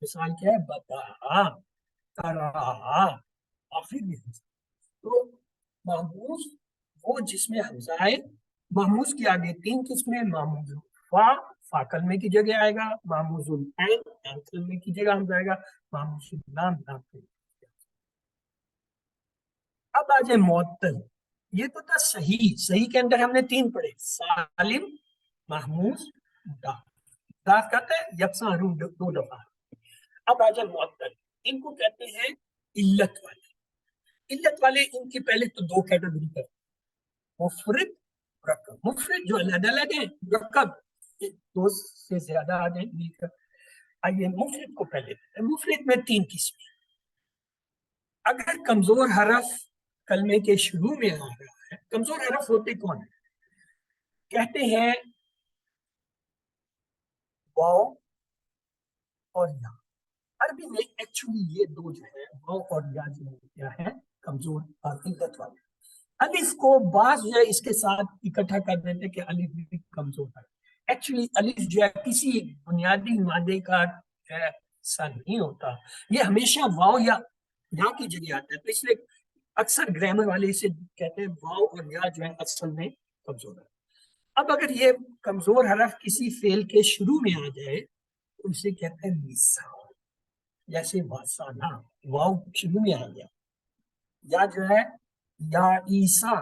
مثال کیا ہے، بتا، کرا، آخر میں حمزہ. تو محموز وہ جس میں حمزہ آئے. محموز کی آگے تین قسمیں، محموز فا، فا کلمے کی جگہ آئے گا، محموز العین، عین کلمے کی جگہ حمزہ آئے گا، محموز اللام، لام کلمے. اب آ جائے معطل. یہ تو تھا صحیح، صحیح کے اندر ہم نے تین پڑھے، سالم، محموز، مضاف. مضاف کہتے ہیں یکساں حروف دو دفعہ. اب آ جائے معطل، ان کو کہتے ہیں علت والے. علت والے ان کی پہلے تو دو کیٹیگری ہے، مفرد، مرکب. مفرد جو علیحدہ علیحدہ ہیں، مرکب دو سے زیادہ آ جائیں مل کر. آئیے مفرد کو پہلے. مفرد میں تین قسمیں. اگر کمزور حرف کلمے کے شروع میں آ رہا ہے، کمزور حرف ہوتے کون ہیں، کہتے ہیں واو اور یا. عربی میں ایکچولی یہ دو جو ہے، واو اور یا، جو کیا ہے، کمزور اور علت والے. الف کو بعض جو ہے اس کے ساتھ اکٹھا کر دیتے کہ الف بھی کمزور ہے. ایکچولی الف جو ہے کسی بنیادی مادے کا حصہ نہیں ہوتا، یہ ہمیشہ واو یا کی جگہ آتا ہے. تو اس لیے اکثر گرامر والے اسے کہتے ہیں واو اور یا جو ہے اصل میں کمزور ہے. اب اگر یہ کمزور حرف کسی فعل کے شروع میں آ جائے تو اسے کہتے ہیں مثال. جیسے واسانہ، واو شروع میں آ گیا. یا جو ہے یا عیسیٰ،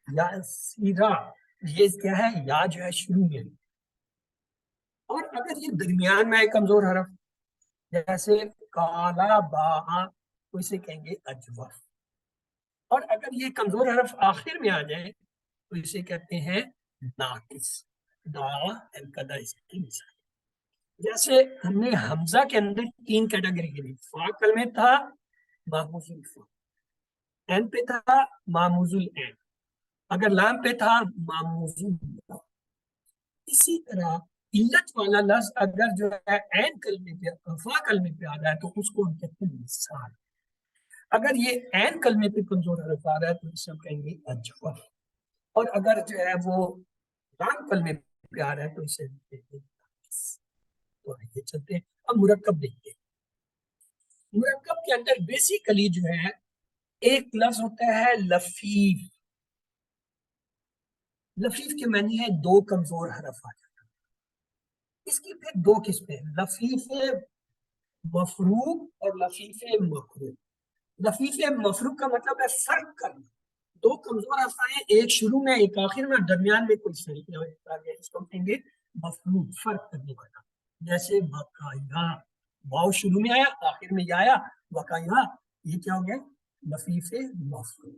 یا سیرا، یہ کیا ہے، یا جو ہے شروع میں. اور اگر یہ درمیان میں ایک کمزور حرف، جیسے کالا با، تو اسے کہیں گے اجوف. اور اگر یہ کمزور حرف آخر میں آ جائے تو اسے کہتے ہیں ناقص. دا القدا اس کی مثال. جیسے ہم نے حمزہ کے اندر تین کیٹیگری کے لیے، فا کلمے تھا محموز الفا، این پہ تھا محموز العین، اگر لام پہ تھا محموز اللام. اسی طرح علت والا لفظ اگر جو ہے عین کلمے پہ، فا کلمے پہ آ رہا ہے تو اس کو ہم کہتے ہیں مثال. اگر یہ عین کلمے پہ کمزور حرف آ رہا ہے تو اسے ہم کہیں گے اجوف. اور اگر جو ہے وہ لام کلمے پہ آ رہا ہے تو اسے ہم کہیں گے ناقص. تو آئیے چلتے ہیں اب مرکب دیکھتے ہیں. مرکب کے اندر بیسیکلی جو ہے ایک لفظ ہوتا ہے لفیف. لفیف کے معنی ہے دو کمزور حرف آ جانا. اس کی پھر دو قسمیں، لفیف مفروق اور لفیف مخروق. لفیف مفروق کا مطلب ہے فرق کرنا، دو کمزور حرف آئے، ایک شروع میں ایک آخر میں، درمیان میں کوئی صحیح نہ ہو، اس کو کہیں گے مفروض، فرق کرنے والا. جیسے بقایا، واؤ شروع میں آیا آخر میں یہ آیا بقایا، یہ کیا ہو گیا لفیف مفروض.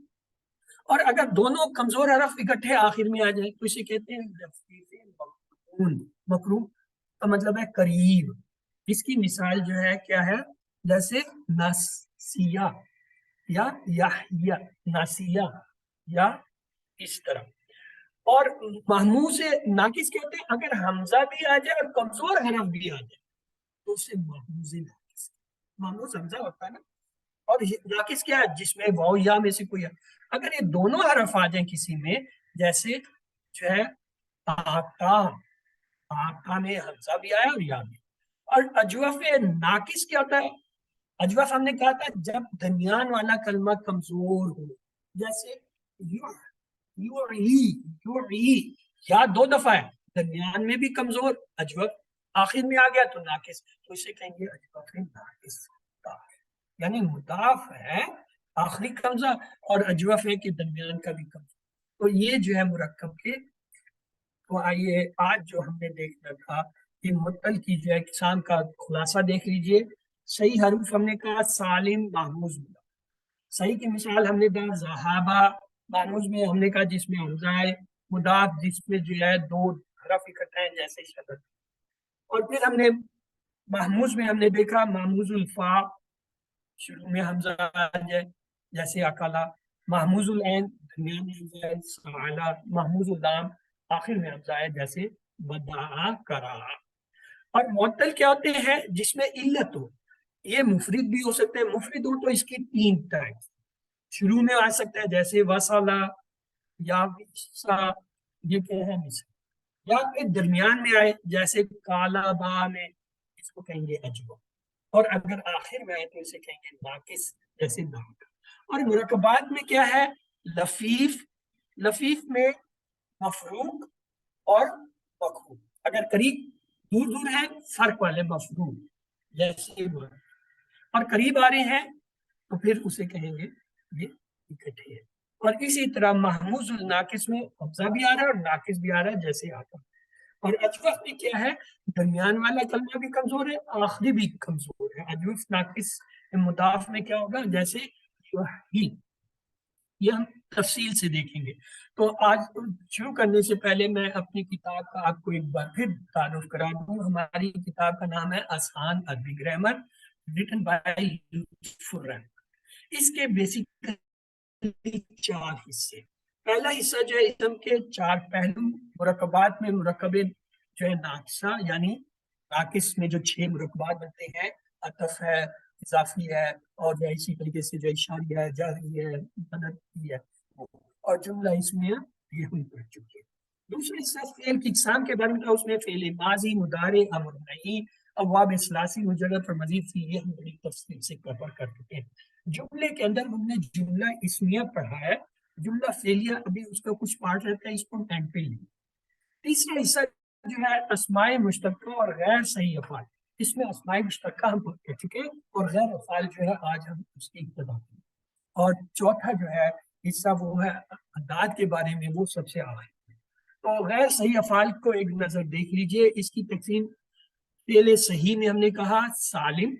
اور اگر دونوں کمزور حرف اکٹھے آخر میں آ جائیں تو اسے کہتے ہیں لفیف مقرون. مقرون کا مطلب ہے قریب. اس کی مثال جو ہے کیا ہے، جیسے ناسیہ یا یحییٰ، ناسیہ یا اس طرح. اور محموز ناقص کہتے ہیں اگر حمزہ بھی آ جائے اور کمزور حرف بھی آ جائے تو اسے محموز ناقص. محموز حمزہ ہوتا ہے نا، اور ناقص کیا ہے جس میں واو یا میں سے کوئی ہے. اگر یہ دونوں حرف آ جائیں کسی میں، جیسے جو ہے آقا، آقا میں حمزہ بھی آیا اور یا بھی. اور اجوف ناقص کیا ہوتا ہے؟ اجوف ہم نے کہا تھا جب درمیان والا کلمہ کمزور ہو، جیسے یا دو دفعہ ہے درمیان میں بھی کمزور، اجوف آخر میں آ گیا تو ناقص، تو اسے کہیں گے اجوف ناقص. یعنی مضاف ہے آخری کمزہ اور اجوف ہے کہ درمیان کا بھی کمزہ. تو یہ جو ہے مرکب کے. تو آئیے آج جو ہم نے دیکھنا تھا کہ معطل کی جو ہے اقسام کا خلاصہ دیکھ لیجئے. صحیح حروف ہم نے کہا سالم محموز ملا. صحیح کی مثال ہم نے کہا ذہابہ. محموز میں ہم نے کہا جس میں حمزہ ہے. مضاف جس میں جو ہے دو حرف اکٹھے ہیں جیسے شدت. اور پھر ہم نے محموز میں ہم نے دیکھا محموز الفا، شروع میں حمزہ آ جائے جیسے اکالا. محموز العین درمیان میں حمزہ ہے سعالا. محموز اللام آخر میں حمزہ ہے جیسے بدعا کرا. اور معطل کیا ہوتے ہیں جس میں علت ہو. یہ مفرد بھی ہو سکتے ہیں. مفرد ہو تو اس کی تین ٹائپ، شروع میں آ سکتا ہے جیسے وصلا یا وصا، یہ کیا ہے مثال. یا پھر درمیان میں آئے جیسے کالا با میں، اس کو کہیں گے اجوا. اور اگر آخر میں آئے تو اسے کہیں گے ناقص جیسے ناقص. اور مرکبات میں کیا ہے لفیف. لفیف میں مفروق اور مقروب. اگر قریب دور دور ہے فرق والے مفروق جیسے، اور قریب آ رہے ہیں تو پھر اسے کہیں گے یہ اکٹھے ہے. اور اسی طرح محموز الناقص میں حمزہ بھی آ رہا ہے اور ناقص بھی آ رہا ہے جیسے آتا. اور اجوف میں کیا ہے درمیان والا کلمہ بھی کمزور ہے آخری بھی کمزور ہے. اجوف ناقص مضاف میں کیا ہوگا جیسے یہ ہم تفصیل سے دیکھیں گے. تو آج شروع کرنے سے پہلے میں اپنی کتاب کا آپ کو ایک بار پھر تعارف کرا دوں. ہماری کتاب کا نام ہے آسان عربی گرامر، ریٹن بائی یوسف الرحمن. اس کے بیسک 4 حصے. پہلا حصہ جو ہے اسم کے 4 پہلو. مرکبات میں مرکب جو ہے ناقصہ یعنی ناقص میں جو 6 مرکبات بنتے ہیں، عطف ہے، اضافی ہے، اور جو اسی طریقے سے جو اشاری ہے، جاری ہے، بدلی ہے، اور جملہ اس میں یہ ہم پڑھ چکے. دوسرا حصہ فعل کی اقسام کے بارے میں، اس میں فعل ماضی، مضارع، امر نہیں، ابواب ثلاثی، مجرد اور مزید سے یہ ہم بڑی تفصیل سے کور کر چکے ہیں. جملے کے اندر ہم نے جملہ اسمیہ پڑھا ہے، جملہ فعلیہ ابھی اس کا کچھ پارٹ رہتا ہے، اس کو اینڈ پہ لیں. تیسرا حصہ جو ہے اسماء مشترکہ اور غیر صحیح افعال. اس میں اسماء مشترکہ ہم پڑھ چکے ہیں اور غیر افعال جو ہے آج ہم اس کی ابتدا کریں. اور چوتھا جو ہے حصہ وہ ہے اعداد کے بارے میں، وہ سب سے آخر. تو غیر صحیح افعال کو ایک نظر دیکھ لیجئے. اس کی تقسیم فعل صحیح میں ہم نے کہا سالم،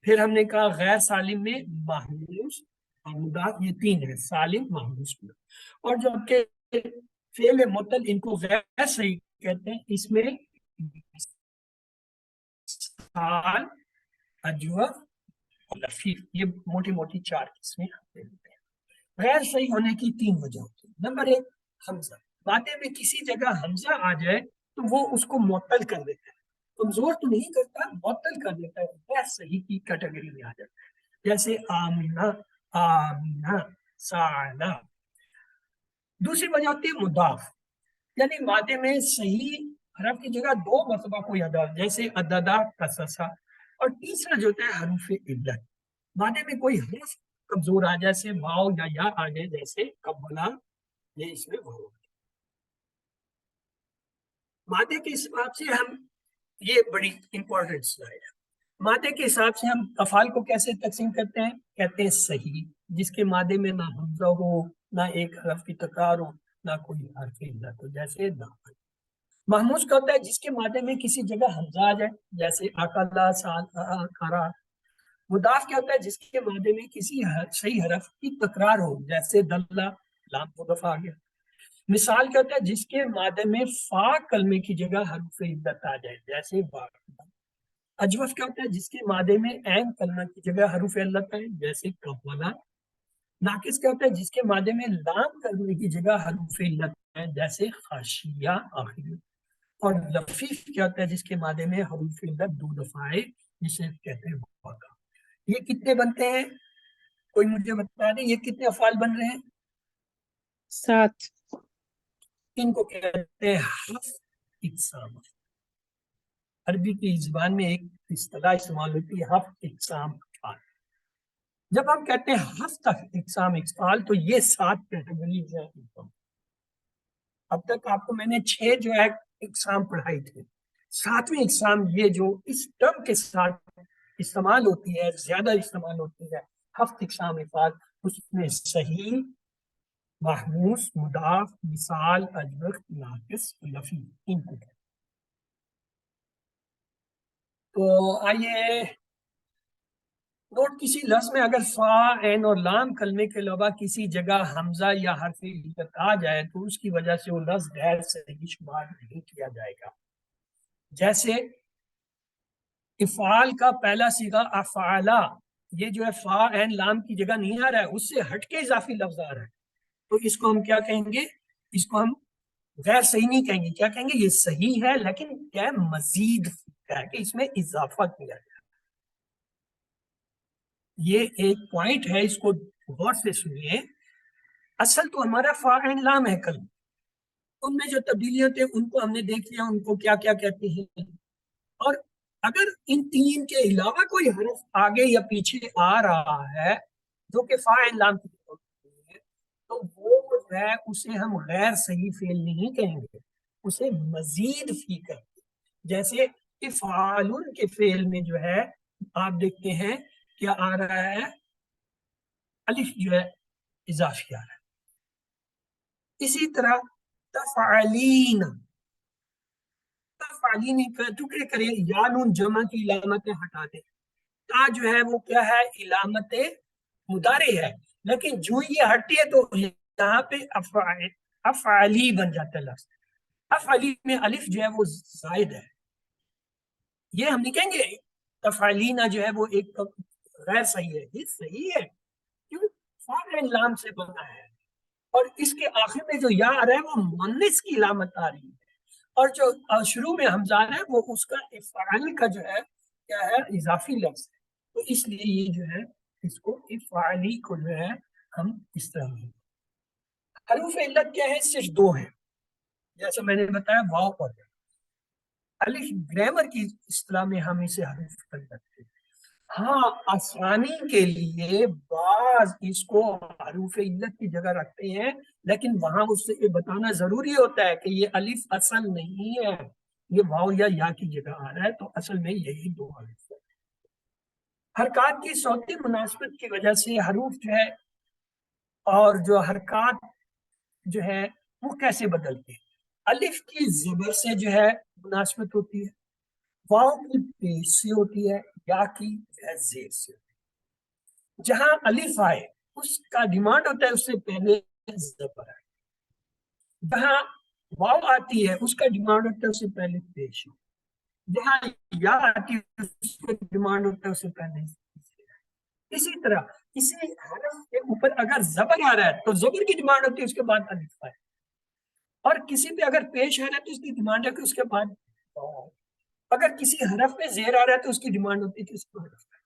پھر ہم نے کہا غیر سالم میں محموز اور مضاف، یہ 3 ہے سالم محموز. اور جو کہ فعل معطل ان کو غیر صحیح کہتے ہیں. اس میں سال، اجوف اور لفیف، یہ موٹی موٹی 4 قسمیں ہوتے ہیں. غیر صحیح ہونے کی 3 وجہ ہوتی ہیں. نمبر 1 حمزہ. مادے میں کسی جگہ حمزہ آ جائے تو وہ اس کو معطل کر دیتا ہے. کمزور تو نہیں کرتا، معطل کر دیتا ہے، غیر صحیح کی کیٹیگری میں آ جاتا ہے. جیسے آمینہ، آمینہ، سالہ. دوسری وجہ ہوتی ہے مضاف، یعنی مادے میں صحیح حرف کی جگہ 2 مرتبہ کوئی ادا، جیسے عددہ، قصصہ. اور تیسرا جو ہوتا ہے حروف علت. مادے میں کوئی حرف کمزور آ جائے، جیسے واو یا آ جائے جیسے قبلہ، یہ اس میں واو. مادے کے حساب سے ہم، یہ بڑی امپورٹنٹ سلائڈ ہے. مادے کے حساب سے ہم افعال کو کیسے تقسیم کرتے ہیں؟ کہتے ہیں صحیح، جس کے مادے میں نہ حمزہ ہو نہ ایک حرف کی تکرار ہو نہ کوئی حرف علت ہو، جیسے داخل۔ محموز کا ہوتا ہے جس کے مادے میں کسی جگہ حمزہ آ جائے، جیسے اکلا سال کھارا۔ مضاف کیا ہوتا ہے جس کے مادے میں کسی صحیح حرف کی تکرار ہو، جیسے دلہ، لام دو دفعہ آ گیا۔ مثال کیا ہوتا ہے جس کے مادے میں فا کلمے کی جگہ حرف علت آ جائے، جیسے با۔ اجوف کیا ہوتا ہے جس کے مادے میں عین کلمہ کی جگہ حرف علت آئے، جیسے قولا۔ ناقص کیا ہوتا ہے جس کے مادے میں لام کلمے کی جگہ حرف علت ہے، جیسے خاشیہ آخری۔ اور لفیف کیا ہوتا ہے جس کے مادے میں حروف علت دو دفعہ آئے، جسے کہتے ہیں واقع۔ یہ کتنے بنتے ہیں؟ کوئی مجھے بتا دیں یہ کتنے افعال بن رہے ہیں؟ 7۔ ان کو کہتے ہیں حفظ اقسام۔ عربی کی زبان میں ایک اصطلاح استعمال ہوتی ہے حفظ اقسام افعال۔ جب ہم کہتے ہیں حفظ اقسام افعال تو یہ 7 کیٹیگریز ہیں۔ اب تک آپ کو میں نے 6 جو ہے اقسام پڑھائی تھے، 7ویں اقسام یہ جو اس ٹرم کے ساتھ استعمال ہوتی ہے، زیادہ استعمال ہوتی ہے، حفظ اقسام افعال، اس میں صحیح، محموس، مضاف، مثال، اجوف، ناقص، لفی، ان کو۔ تو آئیے نوٹ، کسی لفظ میں اگر فا، عین اور لام کلمے کے علاوہ کسی جگہ حمزہ یا حرف علت آ جائے تو اس کی وجہ سے وہ لفظ غیر صحیح شمار نہیں کیا جائے گا۔ جیسے افعال کا پہلا صیغہ افعلا، یہ جو ہے فا عین لام کی جگہ نہیں آ رہا ہے، اس سے ہٹ کے اضافی لفظ آ رہا ہے، تو اس کو ہم کیا کہیں گے؟ اس کو ہم غیر صحیح نہیں کہیں گے، کیا کہیں گے؟ یہ صحیح ہے لیکن کیا ہے؟ مزید ہے کہ اس میں اضافہ کیا جائے۔ یہ ایک پوائنٹ ہے، اس کو غور سے سنیے۔ اصل تو ہمارا فا عین لام ہے، کل ان میں جو تبدیلیاں تھے ان کو ہم نے دیکھ لیا، ان کو کیا کیا کہتے ہیں۔ اور اگر ان 3 کے علاوہ کوئی حرف آگے یا پیچھے آ رہا ہے جو کہ فا عین لام کی ہے، تو وہ جو ہے اسے ہم غیر صحیح فعل نہیں کہیں گے، اسے مزید فی کہیں گے۔ جیسے افعالن کے فعل میں جو ہے آپ دیکھتے ہیں کیا آ رہا ہے؟ الف جو ہے اضافی آ رہا ہے۔ اسی طرح تفعلین، تفعلین ٹکڑے کرے، یا نون جمع کی علامتیں ہٹا دیں۔ تا جو ہے وہ کیا ہے؟ علامت مضارع ہے، لیکن جو یہ ہٹی ہے تو یہاں پہ افعلی بن جاتا ہے لفظ۔ افعلی میں الف جو ہے وہ زائد ہے، یہ ہم نہیں کہیں گے تفعلینا جو ہے وہ ایک غیر صحیح ہے، یہ صحیح ہے، کیوں؟ فا عین لام سے بنا ہے، اور اس کے آخر میں جو یا آ رہا ہے وہ مؤنث کی علامت آ رہی ہے، اور جو شروع میں حمزہ آ رہا ہے وہ اس کا افعال کا جو ہے کیا ہے؟ اضافی لفظ ہے، تو اس لیے یہ جو ہے اس کو افعالی کو جو ہے ہم اس طرح میں۔ حروف علت کیا ہے؟ صرف 2 ہیں، جیسا میں نے بتایا واو اور یا۔ الف گرامر کی اصطلاح میں ہم اسے حروف علت کہتے ہیں۔ ہاں آسانی کے لیے بعض اس کو حروف علت کی جگہ رکھتے ہیں، لیکن وہاں اس سے یہ بتانا ضروری ہوتا ہے کہ یہ الف اصل نہیں ہے، یہ واو یا کی جگہ آ رہا ہے، تو اصل میں یہی 2 حروف ہے۔ حرکات کی صوتی مناسبت کی وجہ سے حروف جو ہے اور جو حرکات جو ہے وہ کیسے بدلتے ہیں؟ الف کی زبر سے جو ہے مناسبت ہوتی ہے، واو کی پیش سے ہوتی ہے، یا کی زیر سے ہوتی ہے۔ جہاں الف آئے اس کا ڈیمانڈ ہوتا ہے اس سے پہلے زبر آئے، جہاں واو آتی ہے اس کا ڈیمانڈ ہوتا ہے اس سے پہلے پیش ہو، جہاں یا آتی ہے اس کا ڈیمانڈ ہوتا ہے اس سے پہلے۔ اسی طرح کسی حرف کے اوپر اگر زبر آ رہا ہے تو زبر کی ڈیمانڈ ہوتی ہے اس کے بعد الف آئے، اور کسی پہ اگر پیش آ رہا ہے تو اس کی ڈیمانڈ ہے کہ اس کے بعد واو آئے۔ اگر کسی حرف پہ زیر آ رہا ہے تو اس کی ڈیمانڈ ہوتی ہے کہ اس کو حرف آئے۔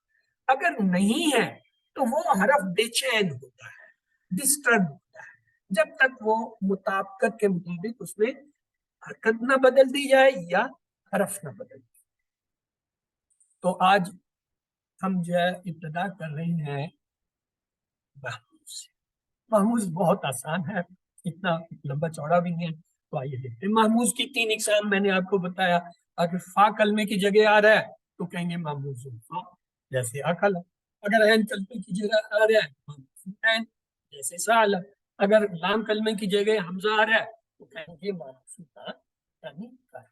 اگر نہیں ہے تو وہ حرف بے چین ہوتا ہے، ڈسٹرب ہوتا ہے، جب تک وہ مطابقت کے مطابق اس میں حرکت نہ بدل دی جائے یا حرف نہ بدل دی جائے۔ تو آج ہم جو ہے ابتدا کر رہے ہیں محموز سے۔ محموز بہت آسان ہے، اتنا لمبا چوڑا بھی نہیں ہے، تو آئیے دیکھتے ہیں۔ محموز کی 3 اقسام میں نے آپ کو بتایا۔ اگر فا کلمے کی جگہ آ رہا ہے تو کہیں گے محموز فا، جیسے اکل۔ اگر عین کلمے کی جگہ آ رہا ہے محموز عین، جیسے سال۔ اگر لام کلمے کی جگہ حمزہ آ رہا ہے تو کہیں گے معنی تھا یعنی کر.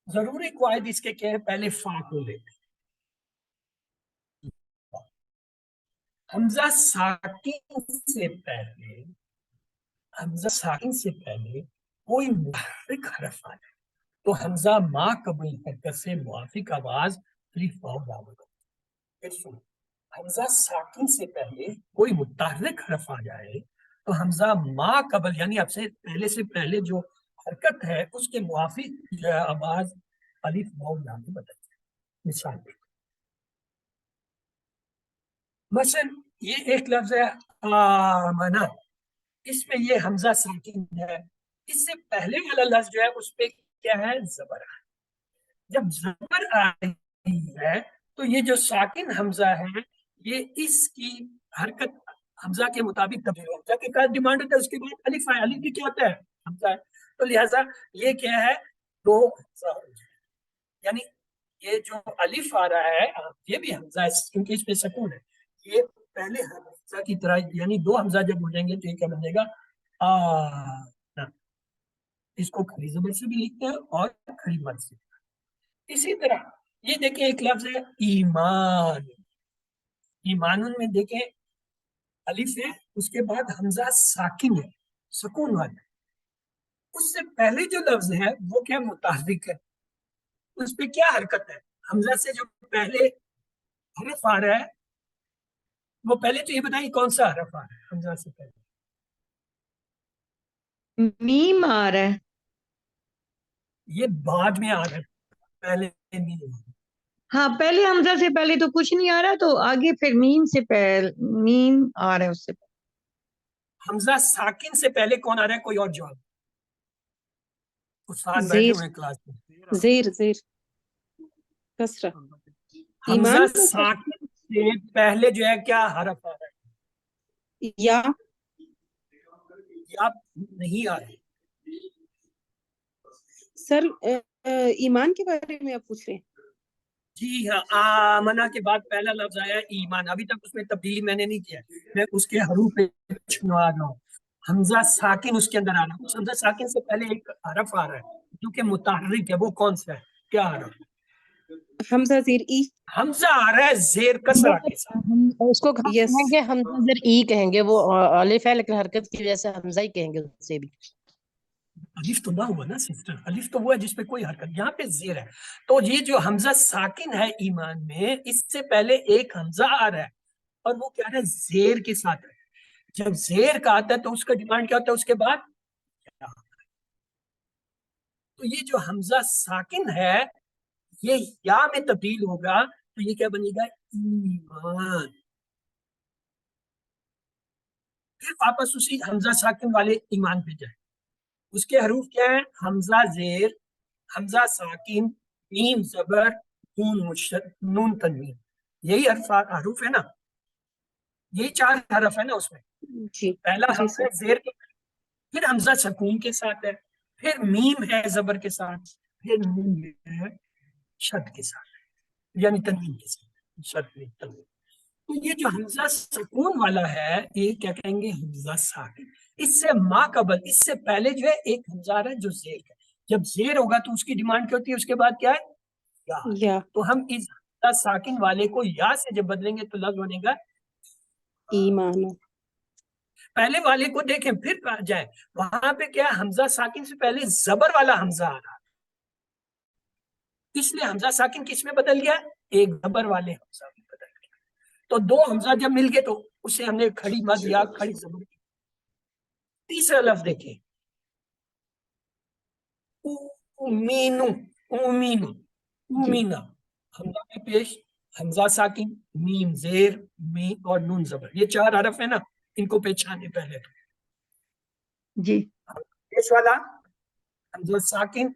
ضروری قواعد اس کے کیا ہے؟ پہلے فا کو لے حمزہ ساکن سے پہلے کوئی محرک حرف آ جائے تو حمزہ ما قبل حرکت سے موافق آواز الف واو برابر ہوتی ہے. پھر سنو، حمزہ ساکن سے پہلے کوئی متحرک حرف آ جائے تو حمزہ ما قبل یعنی اب سے پہلے جو حرکت ہے اس کے موافق جو ہے آواز الف واو یا میں بدل جائے. مثال پہ مثلا یہ ایک لفظ ہے آمنا، اس میں یہ حمزہ ساکن ہے، اس سے پہلے والا لفظ جو ہے اس پہ کیا ہے؟ زبر ہے. جب زبر آئی ہے تو یہ جو ساکن حمزہ ہے یہ اس کی حرکت حمزہ کے مطابق تبدیل ہو جائے. کہ ڈیمانڈ ہوتا ہے اس کے بعد الف ہے، الف بھی کیا ہوتا ہے؟ حمزہ ہے. تو لہذا یہ کیا ہے؟ دو حمزہ ہو جائے. یعنی یہ جو الف آ رہا ہے یہ بھی حمزہ ہے کیونکہ اس پہ سکون ہے. یہ پہلے حمزہ کی طرح یعنی دو حمزہ جب ہو جائیں گے تو یہ کیا بنے گا؟ اس کو کھڑی زبر سے بھی لکھتے ہیں اور کھڑی مد سے. اسی طرح یہ دیکھیں ایک لفظ ہے ایمان. ایمان میں دیکھیں الف ہے، اس کے بعد حمزہ ساکن ہے، سکون والا. اس سے پہلے جو لفظ ہے وہ کیا؟ متحرک ہے. اس پہ کیا حرکت ہے؟ حمزہ سے جو پہلے حرف آ رہا ہے وہ پہلے تو یہ بتائیے کون سا حرف آ رہا ہے حمزہ سے پہلے؟ میم آ رہا ہے. یہ بعد میں آ رہا ہے، پہلے نہیں آ رہا. ہاں پہلے حمزہ سے پہلے تو کچھ نہیں آ رہا تو آگے پھر میم سے پہلے میم آ رہا ہے اس سے پہلے. حمزہ ساکن سے پہلے کون آ رہا ہے؟ کوئی اور جواب. استاد بیٹھے زیر ہوئے ہیں کلاس میں. زیر زیر کسرہ. حمزہ ایمان کو ساکن سے پہلے جو ہے کیا حرف آ رہا ہے؟ یا یا نہیں آ رہی. سر ایمان کے بارے میں آپ پوچھ رہے ہیں؟ جی ہاں، آمنا کے بعد پہلا لفظ آیا ایمان. ابھی تک اس میں تبدیلی میں نے نہیں کیا، میں اس کے حروف پہ چھنوا رہا ہوں. حمزہ ساکن اس کے اندر آ رہا ہے. حمزہ ساکن سے پہلے ایک حرف آ رہا ہے جو کہ متحرک ہے، وہ کون سا ہے؟ کیا حرف؟ حمزہ زیر ای. حمزہ آ رہا ہے زیر کسرہ کے ساتھ. ہم اس کو کہاں یس کہیں گے؟ حمزہ زر ای کہیں گے، وہ الف ہے لیکن حرکت کی وجہ سے حمزہ ہی کہیں گے اسے بھی. الف تو نہ ہوا نا سسٹر، الف تو ہوا جس پہ کوئی حرکت، یہاں پہ زیر ہے. تو یہ جو حمزہ ساکن ہے ایمان میں اس سے پہلے ایک حمزہ آ رہا ہے اور وہ کیا ہے؟ زیر کے ساتھ ہے. جب زیر کا آتا ہے تو اس کا ڈیمانڈ کیا ہوتا ہے اس کے بعد؟ تو یہ جو حمزہ ساکن ہے یہ یا میں تبدیل ہوگا تو یہ کیا بنے گا؟ ایمان. پھر واپس اسی حمزہ ساکن والے ایمان پہ جائے. اس کے حروف کیا ہیں؟ حمزہ زیر، حمزہ ساکن، میم زبر، نون مشد، نون تنوین. یہی حروف ہے نا، یہی 4 حرف ہے نا اس میں. جی پہلا جی حمزہ سر. زیر کے، پھر حمزہ سکون کے ساتھ ہے، پھر میم ہے زبر کے ساتھ، پھر نون ہے شد کے ساتھ یعنی تنوین کے ساتھ. شد نہیں تنوین. تو یہ جو حمزہ سکون والا ہے یہ کیا کہیں گے؟ حمزہ ساکن. اس سے ما قبل، اس سے پہلے جو ہے ایک حمزہ ہے جو زیر کا. جب زیر ہوگا تو اس کی ڈیمانڈ کیا ہوتی ہے؟ اس کے بعد کیا ہے؟ یا. یا تو ہم اس حمزہ ساکن والے کو یا سے جب بدلیں گے تو لفظ بنے گا ایمان. پہلے والے کو دیکھیں پھر جائیں وہاں پہ کیا حمزہ ساکن سے پہلے زبر والا حمزہ آ رہا، اس لیے حمزہ ساکن کس میں بدل گیا؟ ایک زبر والے حمزہ میں بدل گیا. تو 2 حمزہ جب مل گئے تو اسے ہم نے کھڑی مد یا کھڑی زبر کی. تیسرا لفظ دیکھیں امینو. امینو امینا، حمزہ میں پیش حمزہ ساکن، میم زیر، میم اور نون زبر. یہ 4 حرف ہے نا، ان کو پہچانے پہلے تو. جی پیش والا حمزہ ساکن،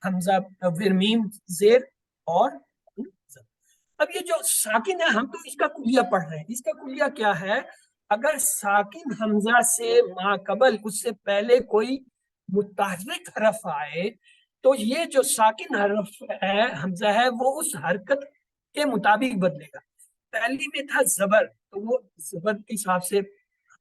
حمزہ پھر میم زیر اور زبر. اب یہ جو ساکن ہے ہم تو اس کا کلیہ پڑھ رہے ہیں. اس کا کلیہ کیا ہے؟ اگر ساکن حمزہ سے ما قبل اس سے پہلے کوئی متحرک حرف آئے تو یہ جو ساکن حرف ہے حمزہ ہے وہ اس حرکت کے مطابق بدلے گا. پہلی میں تھا زبر تو وہ زبر کے حساب سے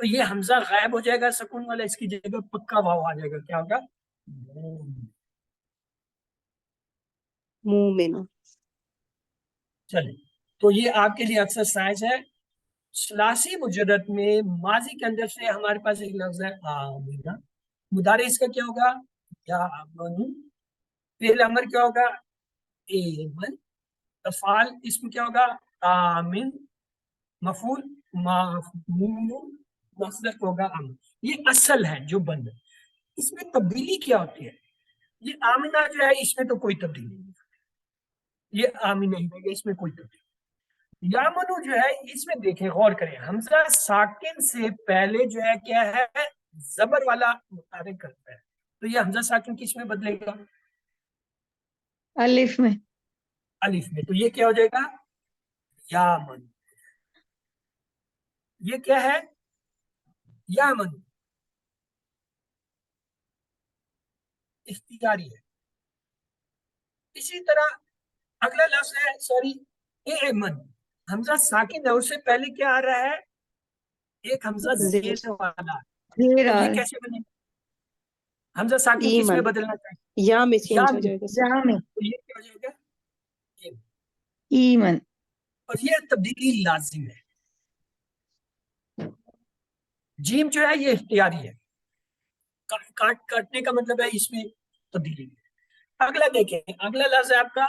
تو یہ حمزہ غائب ہو جائے گا سکون والا, اس کی جگہ پکا واو آ جائے گا, کیا ہوگا؟ مومن. چلیں, تو یہ آپ کے لیے ایکسرسائز ہے. ثلاثی مجرد میں ماضی کے اندر سے ہمارے پاس ایک لفظ ہے آمنا, مضارع اس کا کیا ہوگا؟ یا آمنو. فعل امر کیا ہوگا؟ ایمن. افعال اس میں کیا ہوگا؟ آمن. مفعول مفعول, مصدر کو ہوگا امن. یہ اصل ہے جو بند ہے. اس میں تبدیلی کیا ہوتی ہے؟ یہ آمنہ جو ہے اس میں تو کوئی تبدیلی نہیں, یہ آمین نہیں ہے, اس میں کوئی تبدیلی. یامنو جو ہے اس میں دیکھیں, غور کریں, حمزہ ساکن سے پہلے جو ہے کیا ہے؟ زبر والا متحرک کرتا ہے. تو یہ حمزہ ساکن کس میں بدلے گا؟ الف میں. الف میں. تو یہ کیا ہو جائے گا؟ یامن. یہ کیا ہے؟ یامن. اختیاری ہے. اسی طرح اگلا لفظ ہے, سوری, ایمن. حمزہ ساکن ہے, اس سے پہلے کیا آ رہا ہے؟ ایک حمزہ زیر. زیر والا. زیر تو آ یہ کیسے بنے گا؟ حمزہ ساکن کس میں ایمن. بدلنا چاہیے؟ یا میں یا چینج ہو میں. جائے گا. جا میں. تو یہ کیا ہو جائے گا؟ ایمن. اور یہ تبدیلی لازم ہے. جیم جو ہے یہ اختیاری ہے, کاٹنے کا مطلب ہے اس میں تبدیلی. اگلا دیکھیں, اگلا لفظ ہے آپ کا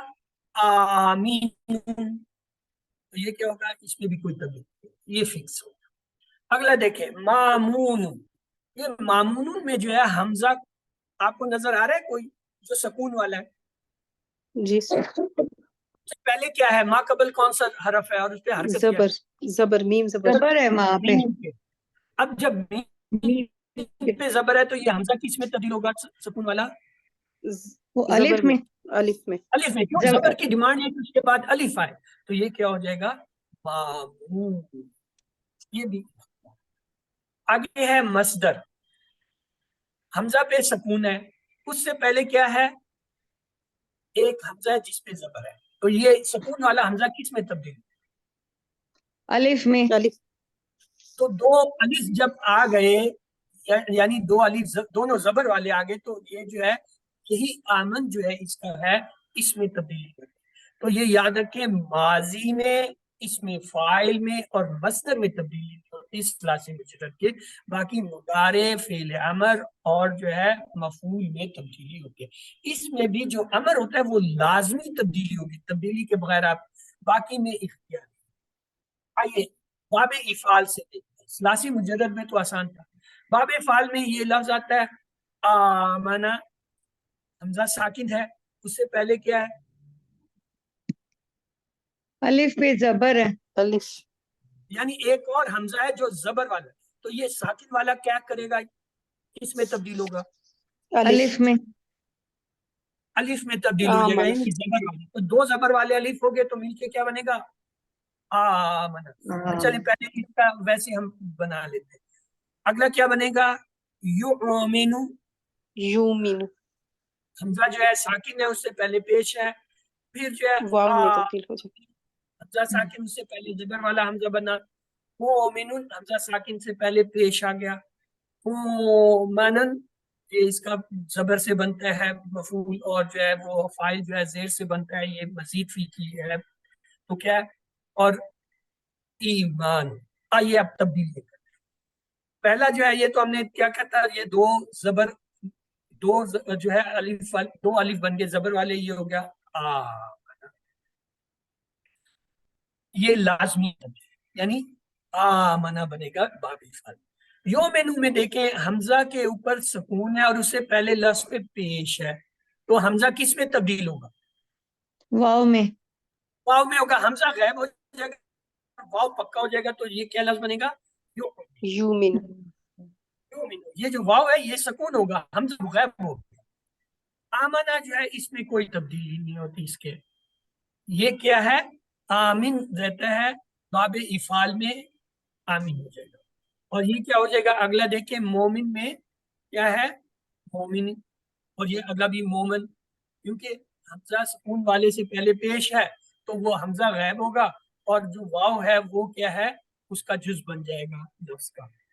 آمین. تو یہ کیا ہوگا؟ اس میں بھی کوئی تبدیلی نہیں, یہ فکس ہوگا. اگلا دیکھیں مامون. یہ مامون میں جو ہے حمزہ آپ کو نظر آ رہا ہے کوئی جو سکون والا ہے؟ جی سر. پہلے کیا ہے؟ ما قبل کون سا حرف ہے اور اس پہ حرکت کیا زبر. زبر میم زبر. زبر ہے وہاں ہے؟ پہ. میم پہ. اب جب میم پہ زبر ہے تو یہ حمزہ کس میں تبدیل ہوگا سکون والا؟ وہ زبر الف میں. الف میں. الف میں. کیوں؟ زبر کی ڈیمانڈ ہے کہ اس کے بعد الف آئے. تو یہ کیا ہو جائے گا؟ مامون. یہ بھی. آگے ہے مصدر. حمزہ پہ سکون ہے, اس سے پہلے کیا ہے؟ ایک حمزہ ہے جس پہ زبر ہے. تو یہ سکون والا حمزہ کس میں تبدیل؟ الف میں. الف. تو دو الف جب آ گئے, یعنی دو الف دونوں زبر والے آ گئے, تو یہ جو ہے یہی آمن جو ہے اس کا ہے, اس میں تبدیلی کرتے. تو یہ یاد رکھیں, ماضی میں, اس میں فاعل میں اور مصدر میں تبدیلی ہوتی ہے ثلاثی مجرد کے. باقی مضارع, فعل امر اور جو ہے مفعول میں تبدیلی ہوتی ہے. اس میں بھی جو امر ہوتا ہے وہ لازمی تبدیلی ہوگی, تبدیلی کے بغیر آپ, باقی میں اختیار. آئیے باب افعال سے دیکھتے ہیں. ثلاثی مجرد میں تو آسان تھا. باب افعال میں یہ لفظ آتا ہے آمنا. حمزہ ساکن ہے, اس سے پہلے کیا ہے؟ الف پہ زبر ہے. الف. یعنی ایک اور حمزہ ہے جو زبر والا ہے. تو یہ ساکن والا کیا کرے گا؟ کس میں تبدیل ہوگا؟ الف میں. الف میں تبدیل ہو جائے گا, آمن. یعنی زبر والا. تو دو زبر والے الف ہو گئے تو مل کے کیا بنے گا؟ آمنا. چلیں پہلے اس کا ویسے ہم بنا لیتے ہیں. اگلا کیا بنے گا؟ یؤمنو. یومن. حمزہ جو ہے ساکن ہے, اس سے پہلے پیش ہے. پھر جو ہے واو میں تبدیل ہو جائے. حمزہ ساکن سے پہلے زبر والا حمزہ بنا. مومنون حمزہ ساکن سے پہلے پیش آ گیا. مومنن یہ اس کا زبر سے بنتا ہے مفعول, اور جو ہے وہ فاعل جو ہے زیر سے بنتا ہے, یہ مزید فی کی ہے. تو کیا ہے؟ اور ایمان. آئیے اب تبدیل کرتے ہیں. پہلا جو ہے یہ تو ہم نے کیا کہتا ہے, یہ دو زبر, دو جو ہے الف, دو الف بن گئے زبر والے, یہ ہو گیا یہ لازمی ہے, یعنی آمنا بنے گا باب افعال. یومنو میں دیکھیں حمزہ کے اوپر سکون ہے اور اس سے پہلے لفظ پہ پیش ہے, تو حمزہ کس میں تبدیل ہوگا؟ واو میں. واو میں ہوگا. حمزہ غائب ہو جائے گا, واو پکا ہو جائے گا, تو یہ کیا لفظ بنے گا؟ یومن. یومنو. یہ جو واو ہے یہ سکون ہوگا, حمزہ غائب ہوگا. آمنا جو ہے اس میں کوئی تبدیلی نہیں ہوتی اس کے. یہ کیا ہے؟ آمین رہتا ہے, باب افعال میں آمین ہو جائے گا. اور یہ کیا ہو جائے گا؟ اگلا دیکھیں مومن میں کیا ہے؟ مومن. اور یہ اگلا بھی مومن, کیونکہ حمزہ سکون والے سے پہلے پیش ہے تو وہ حمزہ غائب ہوگا, اور جو واو ہے وہ کیا ہے؟ اس کا جز بن جائے گا لفظ کا.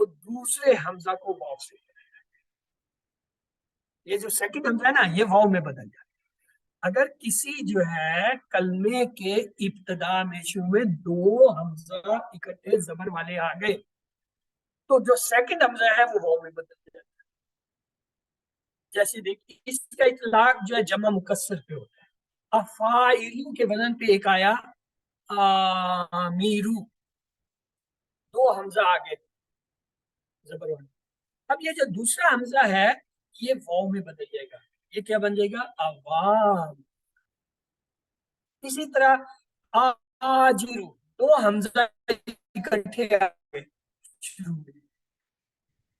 تو دوسرے حمزہ کو واو سے، یہ جو سیکنڈ حمزہ ہے نا یہ واو میں بدل جاتا ہے۔ اگر کسی جو ہے کلمے کے ابتدا میں شروع میں دو حمزہ اکٹھے زبر والے آ گئے تو جو سیکنڈ حمزہ ہے وہ واو میں بدل جاتا ہے۔ جیسے دیکھیے اس کا اطلاق جو ہے جمع مکسر پہ ہوتا ہے، افائلو کے وزن پہ ایک آیا آمیرو، دو حمزہ آگے زبر والے۔ اب یہ جو دوسرا حمزہ ہے یہ واو میں بدل جائے گا، یہ کیا بن جائے گا؟ عوام۔ اسی طرح آجرو، دو حمزہ اکٹھے آگے شروع میں،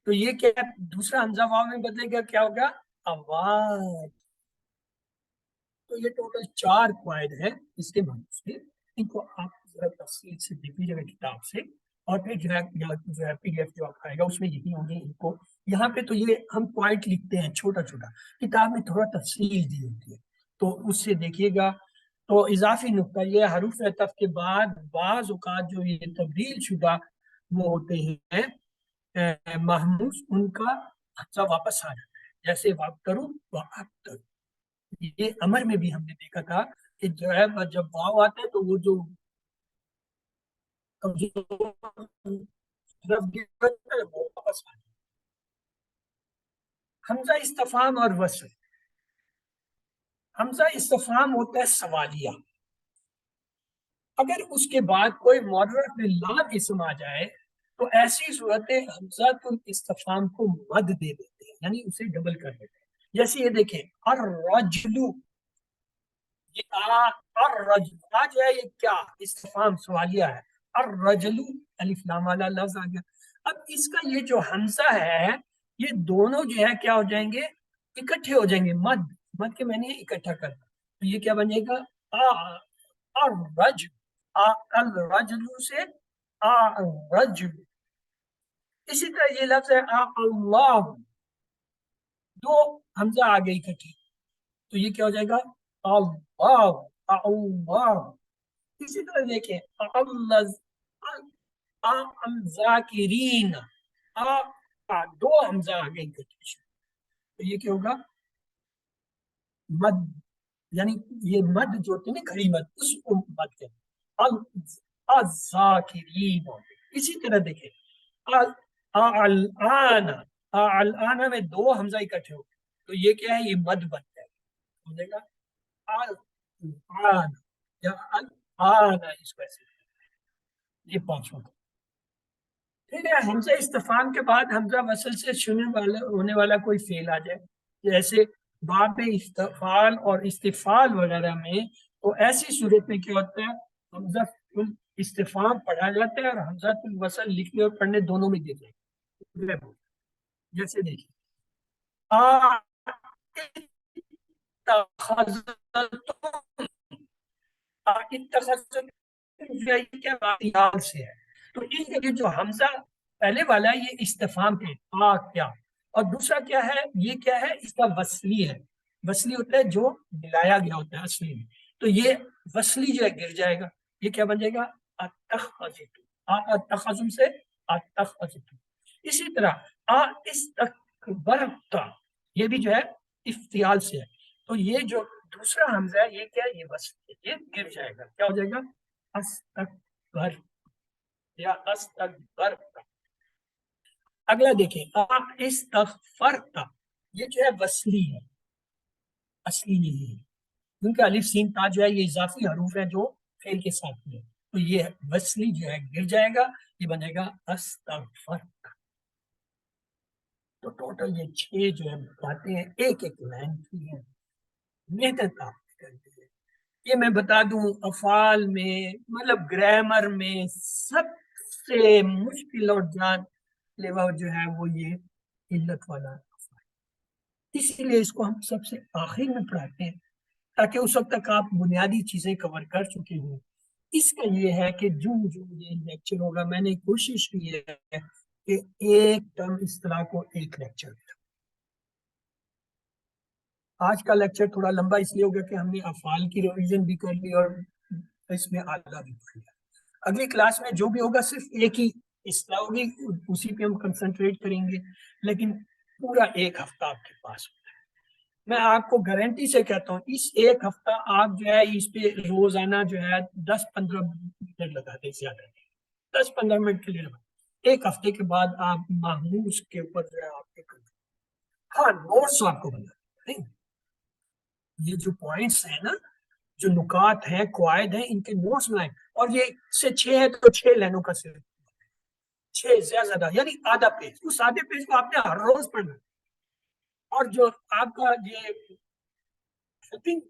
تو یہ کیا ہے؟ دوسرا حمزہ واو میں بدلے گا، کیا ہوگا؟ آواز۔ تو یہ ٹوٹل 4 قواعد ہیں اس کے معنی سے، ان کو آپ ذرا تفصیل سے دیکھ لیجیے گا کتاب سے، اور پھر جو ہے پی ڈی ایف جو آپ آئے گا اس میں یہی ہوں گے۔ ان کو یہاں پہ تو یہ ہم پوائنٹ لکھتے ہیں چھوٹا چھوٹا، کتاب میں تھوڑا تفصیل دی ہوتی ہے تو اس سے دیکھیے گا۔ تو اضافی نقطہ یہ حروف عطف کے بعد بعض اوقات جو یہ تبدیل شدہ وہ ہوتے ہیں محموز، ان کا حمزہ واپس آ جاتا ہے، جیسے وابترو وابترو۔ یہ امر میں بھی ہم نے دیکھا تھا کہ جو ہے جب واو آتا ہے تو وہ جو وہ واپس آ جاتا ہے۔ حمزہ استفہام اور وصل، حمزہ استفہام ہوتا ہے سوالیہ، اگر اس کے بعد کوئی معرف باللام اسم آ جائے تو ایسی صورت حمزہ استفہام کو مد دے دیتے ہیں، یعنی اسے ڈبل کر دیتے ہیں۔ جیسے یہ دیکھیں الرجلو، یہ الرجل جو ہے یہ کیا استفہام سوالیہ ہے، الرجلو الف لام والا لفظ آ گیا۔ اب اس کا یہ جو حمزہ ہے یہ دونوں جو ہے کیا ہو جائیں گے؟ اکٹھے ہو جائیں گے، مد، مد کے معنی ہے اکٹھا کرنا، تو یہ کیا بن جائے گا؟ الرجل، الرجل سے الرجل۔ اسی طرح یہ لفظ ہے اللہ، دو حمزہ آ گئی اکٹھی تو یہ کیا ہو جائے گا؟ اللہ، اللہ۔ اسی طرح دیکھیں الذاکرین، دو حمزہ آ گئی اکٹھی تو یہ کیا ہوگا؟ مد، یعنی یہ مد جو ہوتی ہے نا کھڑی مد، اس کو مد کہتے ہیں الذاکرین۔ اسی طرح دیکھیں الآن میں دو حمزہ اکٹھے ہو تو یہ کیا ہے؟ یہ مد بن جائے گا، ہو جائے گا الآن یا الآن، اس کو ایسے یہ پانچواں۔ پھر ہے حمزہ استفہام کے بعد حمزہ وصل سے ہونے والا کوئی فعل آ جائے، جیسے باب استفعال اور استفعال وغیرہ میں، تو ایسی صورت میں کیا ہوتا ہے؟ حمزہ استفہام پڑھا جاتا ہے اور حمزہ الوصل لکھنے اور پڑھنے دونوں میں دے جائے گا۔ جیسے دیکھیں سے ہے تو یہ جو حمزہ پہلے والا یہ استفہام ہے کیا، اور دوسرا کیا ہے؟ یہ کیا ہے؟ اس کا وصلی ہے، وصلی ہوتا ہے جو ملایا گیا ہوتا ہے اصلی میں، تو یہ وصلی جو ہے گر جائے گا، یہ کیا بن جائے گا؟ اتخذتم سے اتخذتم۔ اسی طرح استکبرت، یہ بھی جو ہے افتعال سے ہے، تو یہ جو دوسرا حمزہ ہے یہ کیا ہے؟ یہ وصلی ہے، یہ گر جائے گا، کیا ہو جائے گا؟ استکبر یا استکبرت۔ اگلا دیکھیں استغفرت، یہ جو ہے وصلی ہے، اصلی نہیں ہے، کیونکہ الف سین تا جو ہے یہ اضافی حروف ہے جو فعل کے ساتھ میں، تو یہ وصلی جو ہے گر جائے گا، یہ بنے گا استغفرت۔ تو ٹوٹل یہ 6 جو ہے باتیں ہیں، ایک ایک لائن کی ہیں، محنت آپ کرتے ہیں۔ یہ میں بتا دوں افعال میں مطلب گرامر میں سب سے مشکل اور جان لیوا جو ہے وہ یہ علت والا افعال، اسی لیے اس کو ہم سب سے آخر میں پڑھاتے ہیں تاکہ اس وقت تک آپ بنیادی چیزیں کور کر چکے ہوں۔ اس کا یہ ہے کہ جو یہ لیکچر ہوگا میں نے کوشش کی ہے کہ ایک ٹرم اصطلاح کو ایک لیکچر دیا۔ آج کا لیکچر تھوڑا لمبا اس لیے ہوگا کہ ہم نے افعال کی ریویژن بھی کر لی اور اس میں اعلیٰ بھی پڑھ لیا۔ اگلی کلاس میں جو بھی ہوگا صرف ایک ہی اصلاح ہوگی اسی پہ ہم کنسنٹریٹ کریں گے، لیکن پورا ایک ہفتہ آپ کے پاس ہوتا ہے۔ میں آپ کو گارنٹی سے کہتا ہوں اس ایک ہفتہ آپ جو ہے اس پہ روزانہ جو ہے 10-15 منٹ لگا دیں، زیادہ نہیں، 10-15 منٹ کے لیے لگا دیں۔ ایک ہفتے کے بعد آپ محموز کے اوپر جو ہے آپ کے ہاں نوٹس آپ کو بنا نہیں، یہ جو پوائنٹس ہیں نا، جو نکات ہیں، قواعد ہیں، ان کے نوٹس بنائیں، اور یہ سے 6 ہے تو 6 لائنوں کا صرف 6 زیادہ یعنی آدھا پیج، اس آدھے پیج کو آپ نے ہر روز پڑھنا ہے۔ اور جو آپ کا یہ ہیلپنگ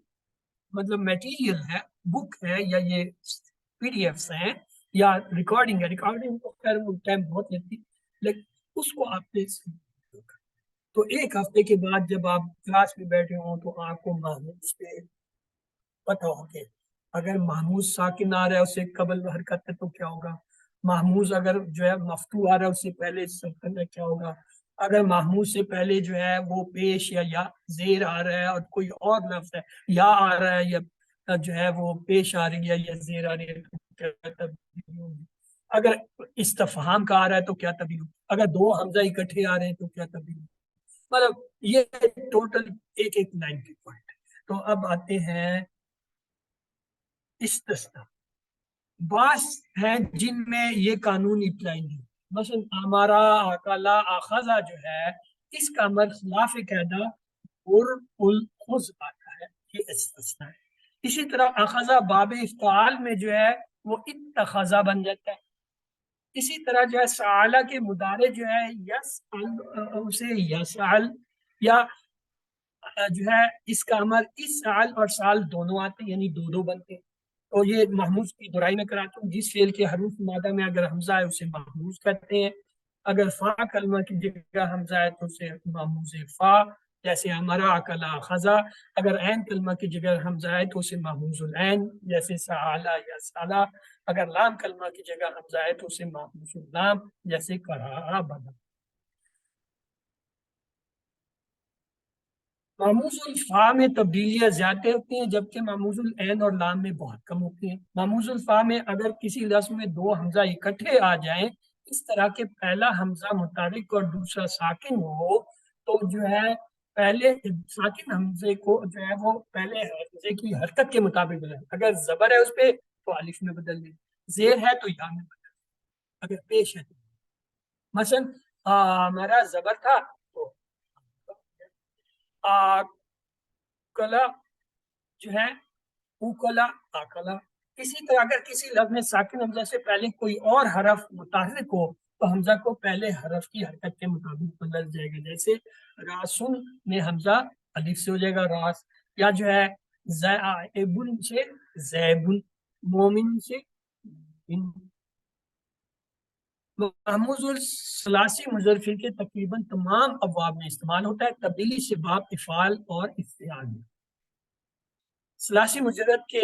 مطلب میٹیریل ہے، بک ہے، یا یہ پی ڈی ایفs ہیں یا ریکارڈنگ ہے، ریکارڈنگ کو خیر وہ ٹائم بہت لیتی، لیکن اس کو آپ نے تو ایک ہفتے کے بعد جب آپ کلاس میں بیٹھے ہوں تو آپ کو محموز پہ پتہ ہو کہ اگر محموز ساکن آ رہا ہے اس سے قبل حرکت ہے تو کیا ہوگا، محموز اگر جو ہے مفتوح آ رہا ہے اس سے پہلے سکن ہے کیا ہوگا، اگر محموز سے پہلے جو ہے وہ پیش یا زیر آ رہا ہے اور کوئی اور لفظ ہے یا آ رہا ہے یا جو ہے وہ پیش آ رہی ہے یا زیر آ رہی ہے تو کیا تبدیلی ہوگی، اگر استفہام کا آ رہا ہے تو کیا تبدیلی ہوگی، اگر دو حمزہ اکٹھے آ رہے ہیں تو کیا تبدیلی ہوگی، مطلب یہ ٹوٹل ایک لائن کی پوائنٹ ہے۔ تو اب آتے ہیں استثناء، بعض ہیں جن میں یہ قانون اپلائی نہیں، مثلا ہمارا اکلا اخذا جو ہے اس کا عمل خلاف قاعدہ الخذ آتا ہے، یہ استثناء ہے۔ اسی طرح اخذا باب افتعال میں جو ہے وہ اتخذا بن جاتا ہے۔ اسی طرح جو ہے سعالہ کے مضارع جو ہے یسعل اسے یسعل، یا جو ہے اس کا عمل اسعل اور سال دونوں آتے ہیں یعنی دو بنتے ہیں۔ تو یہ محموز کی دہرائی میں کراتا ہوں، جس فعل کے حروف مادہ میں اگر حمزہ ہے اسے محموز کہتے ہیں، اگر فا کلمہ کی جگہ حمزہ ہے تو اسے محموز فا، جیسے ہمارا اکلا خزا، اگر عین کلمہ کی جگہ حمزہ ہے تو اسے محموز العین، جیسے سعالا یا سالا، اگر لام کلمہ کی جگہ حمزہ ہے تو اسے محموز اللام، جیسے قرأ بدا۔ محموز الفا میں تبدیلیاں زیادہ ہوتی ہیں جبکہ محموز العین اور لام میں بہت کم ہوتی ہیں۔ محموز الفا میں اگر کسی لفظ میں دو حمزہ اکٹھے آ جائیں، اس طرح کے پہلا حمزہ متحرک اور دوسرا ساکن ہو تو جو ہے پہلے ساکن حمزے کو جو ہے وہ پہلے حمزے کی حرکت کے مطابق بدلیں، اگر زبر ہے اس پہ تو الف میں بدل دیں، زیر ہے تو یا میں بدل دیں، اگر پیش ہے تو مثلا ہمارا زبر تھا تو کلا جو ہے اوکلا آکلا۔ اسی طرح اگر کسی لفظ میں ساکن حمزہ سے پہلے کوئی اور حرف متحرک ہو تو حمزہ کو پہلے حرف کی حرکت کے مطابق بدل جائے گا، جیسے راسن میں حمزہ الف سے ہو جائے گا راس، یا جو ہے زائبن سے زیبن، مومن سے مومن۔ محموز الثلاثی مظرفی کے تقریباً تمام ابواب میں استعمال ہوتا ہے، تبدیلی سے باب افعال اور افتعال میں۔ ثلاثی مجرد کے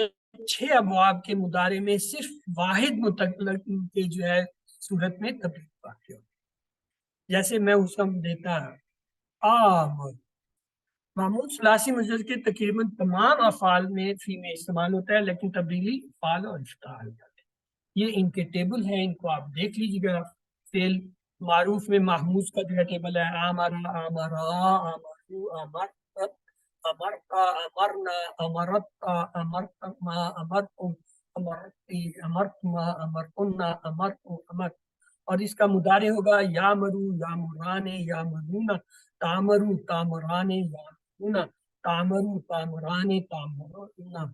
6 ابواب کے مضارع میں صرف واحد متکلم کے جو ہے صورت میں تبدیلی واقع ہوتی ہے، جیسے میں حکم دیتا ہوں آمر۔ محمود ثلاثی مجرد کے تقریباً تمام افعال میں فی میں استعمال ہوتا ہے، لیکن تبدیلی افعال اور افتعال ہے۔ یہ ان کے ٹیبل ہیں، ان کو آپ دیکھ لیجیے گا۔ فعل معروف میں محموز کا جو ہے ٹیبل ہے آمرا آمرا آمرو آمرت امرتا امرنا امرتا امرتما امرتم امرتی امرتما امرتنا امرتو امرت، اور اس کا مضارع ہوگا یا مرو یا مرانے یا مرونا، تامرو تامرانے یا مرونا، تامرو تامرانے تامرونا،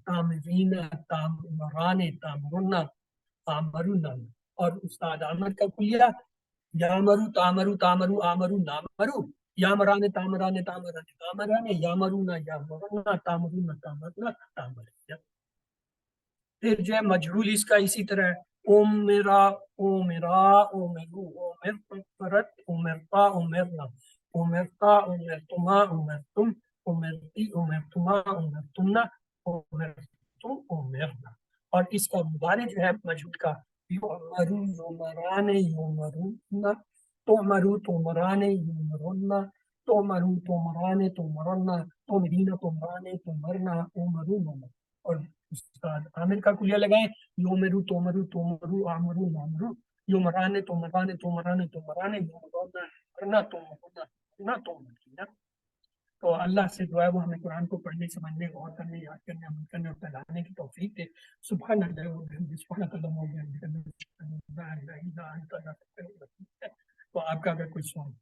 تامرینا تامرانے تامرنا تامرونا۔ اور استاد عامر کا کلیہ یا مرو تامرو تامرو آمرو نامرو، یا مرانے تامرانے تامرانے تامرانے، یا مرونا یا مرونا تامرونا تامرنا تامر۔ پھر جو ہے مجہول اس کا اسی طرح ہے اومرا اومرا اومرو اومرت اومرتا اومرنا اومرتا اومرتما اومرتم اومرتی اومرتما اومرتمنا اومرتم اومرنا۔ اور اس کا مضارع جو ہے مجہول کا یؤمرو یؤمرانے یؤمرونا تؤمرو تؤمرانے یؤمرنا تؤمرو تؤمرانے تؤمرنا تؤمرینا تؤمرانے تؤمرنا اومرونا۔ اور استاد عامر کا کلیہ لگائیں یومرو تومرو تومرو آمرو نامرو یمرانے تمرانے تمرانے تمرانے یمرانا کرنا تم ہونا نہ تم مدینہ. تو اللہ سے دعا ہے وہ ہمیں قرآن کو پڑھنے سمجھنے غور کرنے یاد کرنے عمل کرنے اور پھیلانے کی توفیق دے. سبحان اللہ و بحمدہ سبحانک اللہم و بحمدک لا الہ الا انت. تو آپ کا اگر کوئی سوال